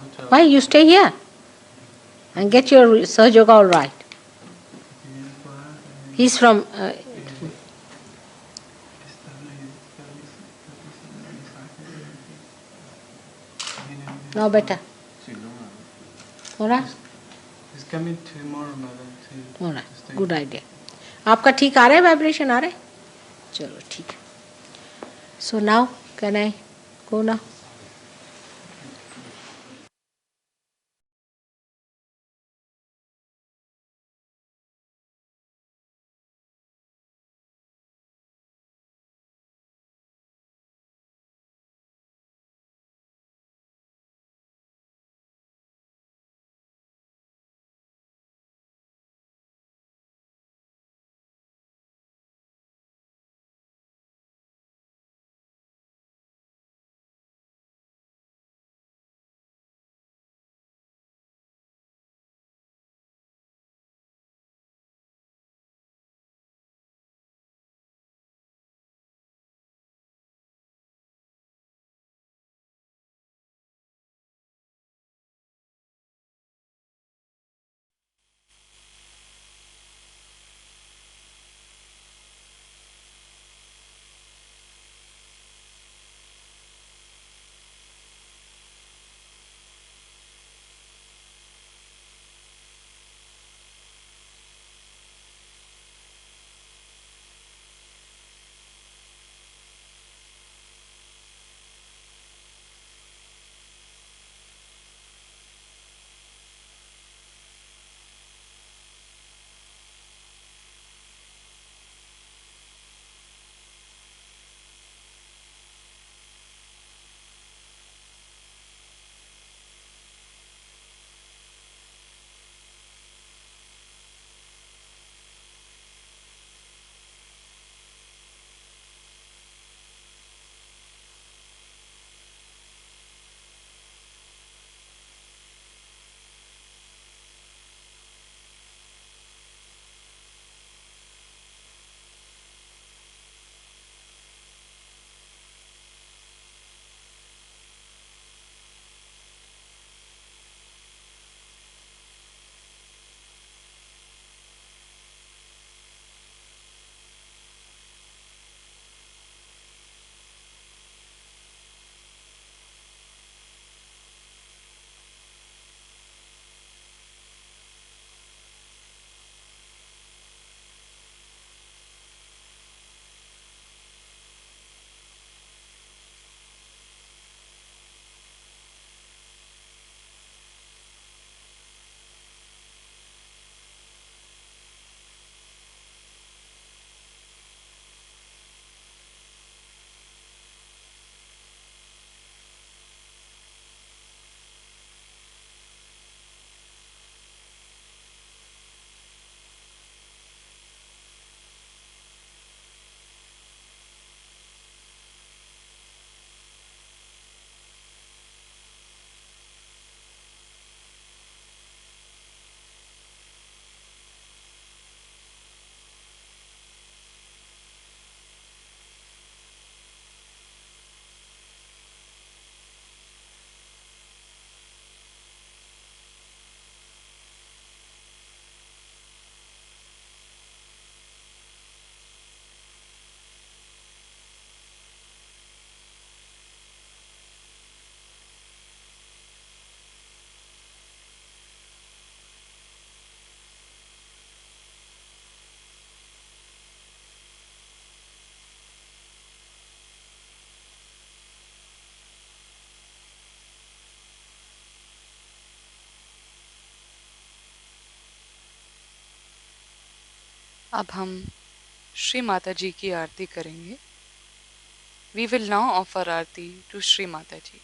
Hotel. Why you stay here? And get your Sahaja Yoga all right. Vieni qua e- He's from... e- now better. Sì, domani. All right? He's coming tomorrow, Mother, to, All right. to stay. Good idea. आपका ठीक आ रहा है vibration आ रहा है चलो ठीक है so now can I go now अब हम श्री माता जी की आरती करेंगे. We will now offer Aarti to Shri Mata जी.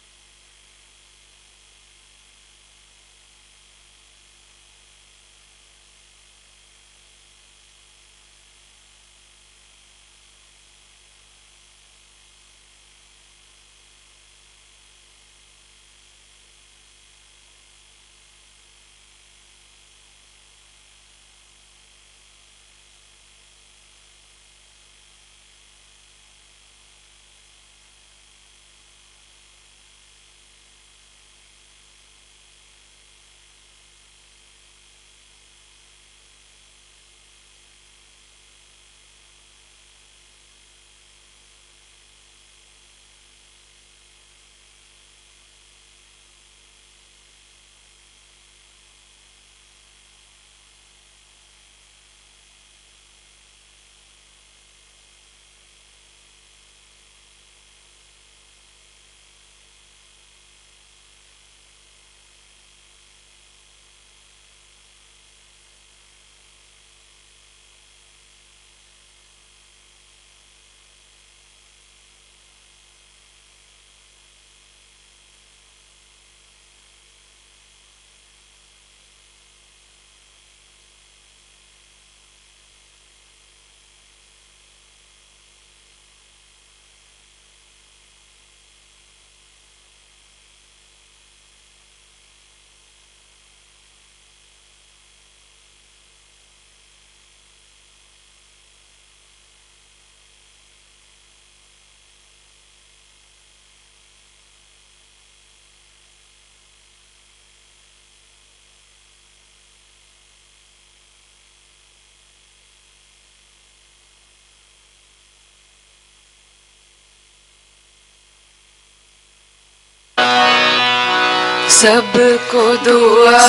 सबको दुआ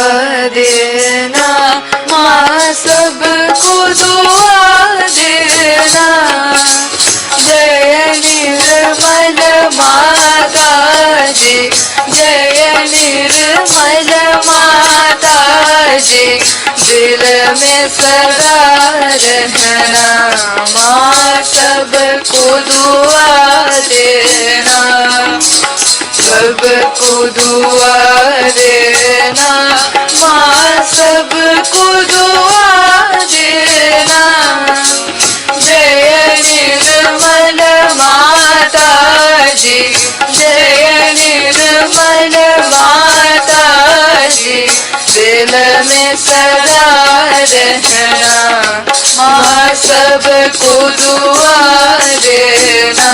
देना माँ, सबको दुआ देना. जय निर्मल माता जी, जय निर्मल माता जी. दिल में सदा रहना माँ, सबको दुआ देना. सबको दुआ देना माँ, सबको दुआ देना. जय निर्मल माता जी, जय निर्मल माता जी. दिल में सदा रहना माँ, सबको दुआ देना.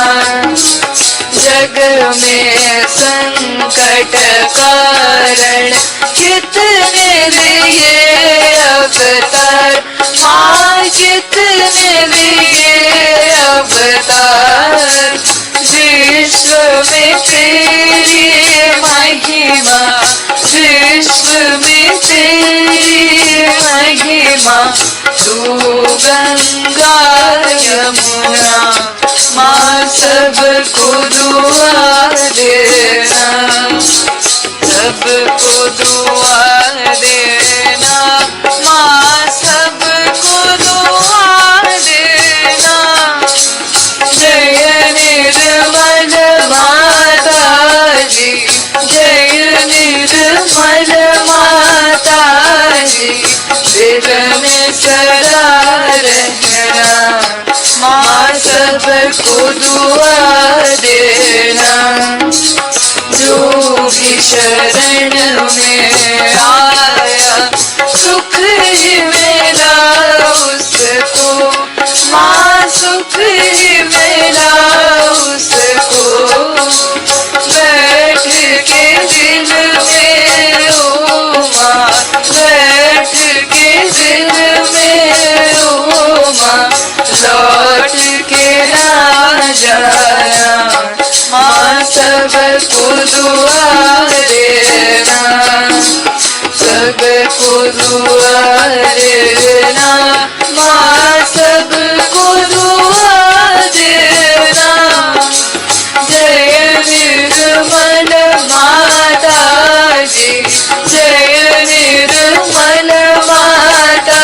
जग में संकट कारण कितने लिए अवतार माँ, कितने लिए अवतार. विश्व में तेरी महिमा, विश्व में तेरी महिमा. तू गंगा यमुना माँ, सबको दुआ देना. सबको दुआ देना माँ, सबको दुआ देना. जय निर्मल माता जी, जय निर्मल माता जी. दिल में सदा रहना माँ, सबको दुआ देना. जो भी शरण में आया सुख ही मिला उसको माँ, सुख ही मिला उसको. बैठ के दिल में ओ माँ, बैठ के दिल में ओ माँ. लौट के ना जाना माँ, सबको दुआ देना. सबको दुआ देना माँ, सबको दुआ देना. जय निर्मल माता जी, जय निर्मल माता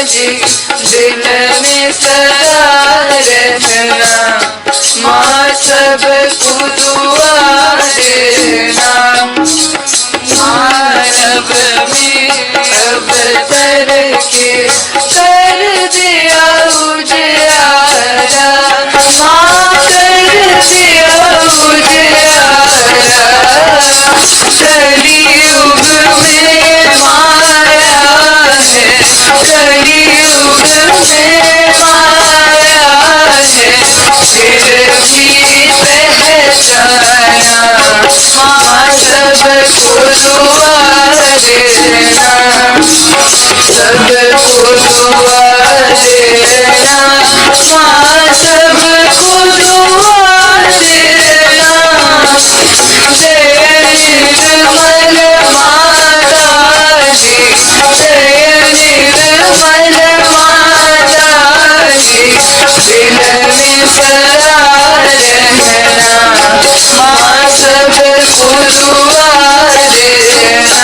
जी. दिल करके कर दिया उजियारा, माँ कर दिया उजियारा। कलियुग में माया है, कलियुग में माया है, फिर भी पहचाना माँ सबको दुआ देना, सबको दुआ देना, माँ सबको दुआ देना। जय निर्मल माता जी, जय निर्मल माता जी, दिल में सदा रहना, माँ सबको दुआ देना।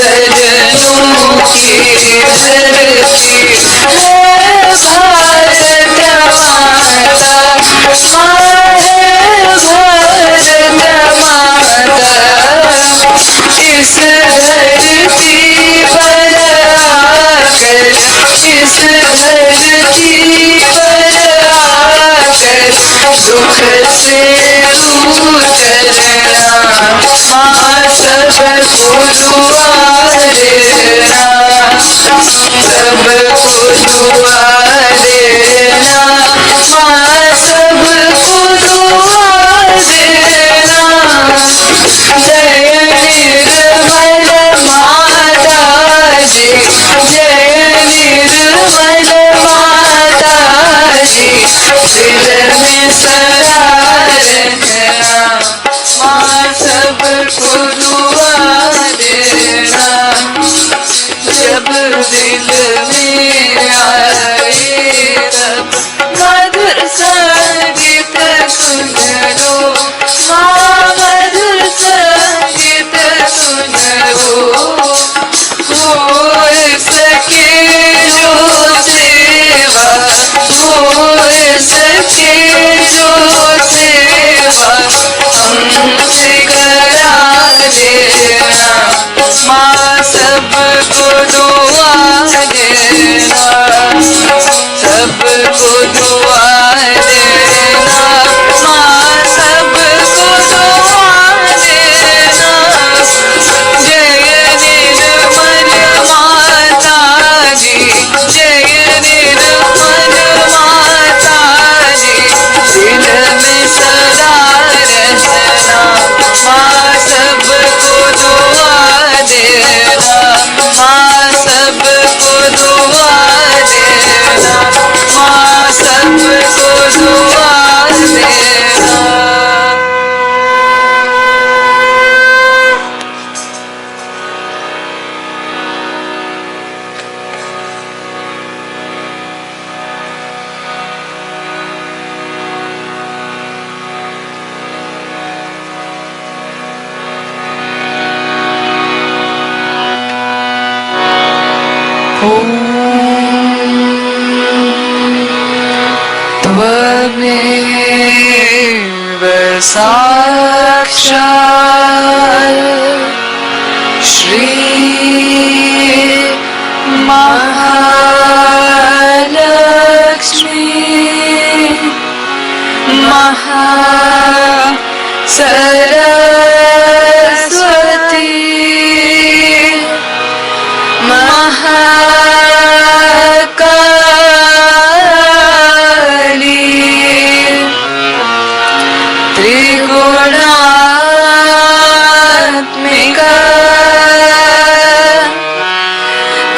संतजनों की धरती है भारत माता, माँ है भारत माता। इस धरती पर आकर, इस धरती पर आकर दुख से दूर करना, माँ सबको दुआ देना, सबको दुआ देना, माँ सबको दुआ देना। जय निर्मल माता जी, जय निर्मल माता जी, दिल में सदा रहना, माँ सबको दुआ देना। जब दिल में आए तब मधुर संगीत सुन लो, माँ मधुर संगीत सुन लो। हो सके जो सेवा, हो सके जो सेवा हमसे करा देना, माँ सबको दुआ देना, सबको दुआ देना, माँ सबको दुआ देना। जय निर्मल माता जी, जय निर्मल माता जी, दिल में सदा रहना, माँ सबको दुआ देना, माँ सबको दुआ देना, माँ सबको दुआ देना। त्वमेव साक्षात् श्री महालक्ष्मी सरस्वती महाकाली त्रिगुणात्मिका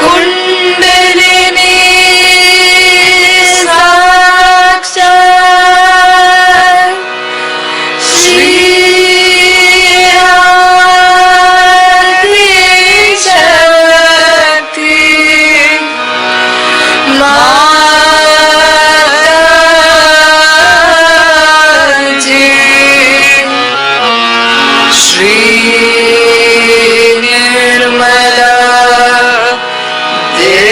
कुंडलिनी साक्षात् श्री शक्ति माताजी। श्री निर्मला देव्यै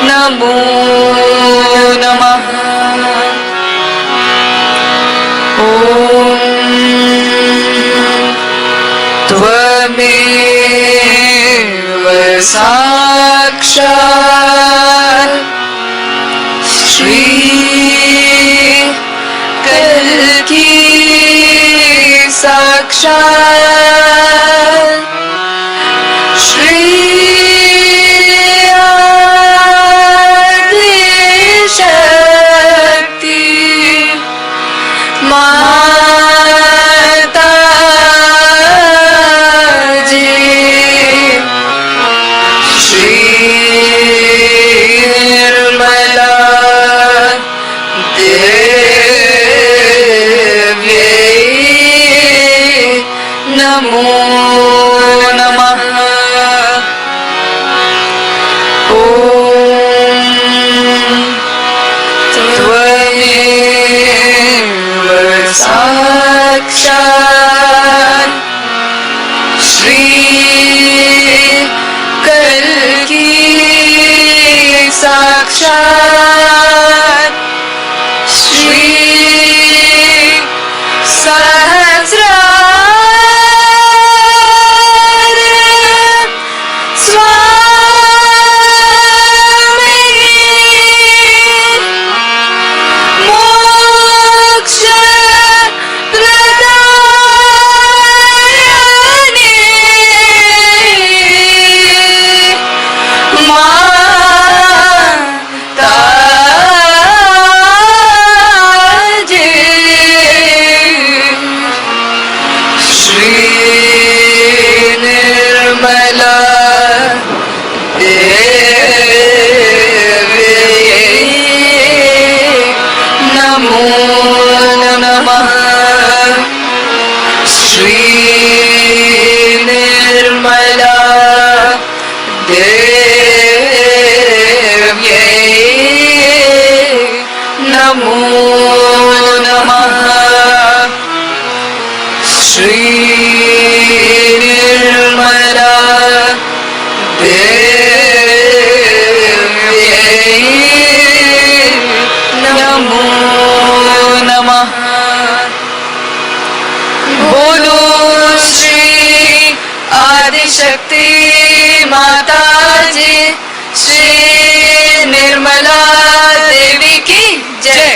नमो नमः। ॐ साक्षात श्री कल्कि साक्षात श्री आदि शक्ति माता जी श्री निर्मला देव्यै नमो नमः। त्वमेव साक्षात् श्री कल्कि साक्षात् श्री सहस्रार स्वामी मोक्ष प्रदायिनी माता जी श्री निर्मला देव्यै नमो नमः। श्री निर्मला देव्यै नमो नमः। श्री निर्मला देव्यै नमो नमः। बोलो श्री आदिशक्ति माता जी श्री निर्मला देवी की जय।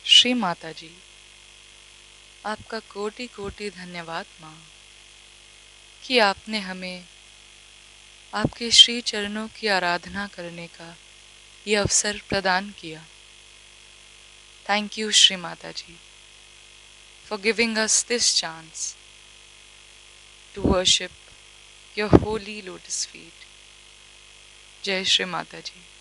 श्री माता जी, आपका कोटि कोटि धन्यवाद माँ कि आपने हमें आपके श्री चरणों की आराधना करने का ये अवसर प्रदान किया। Thank you Shri Mata ji for giving us this chance to worship your holy lotus feet. जय श्री माता जी।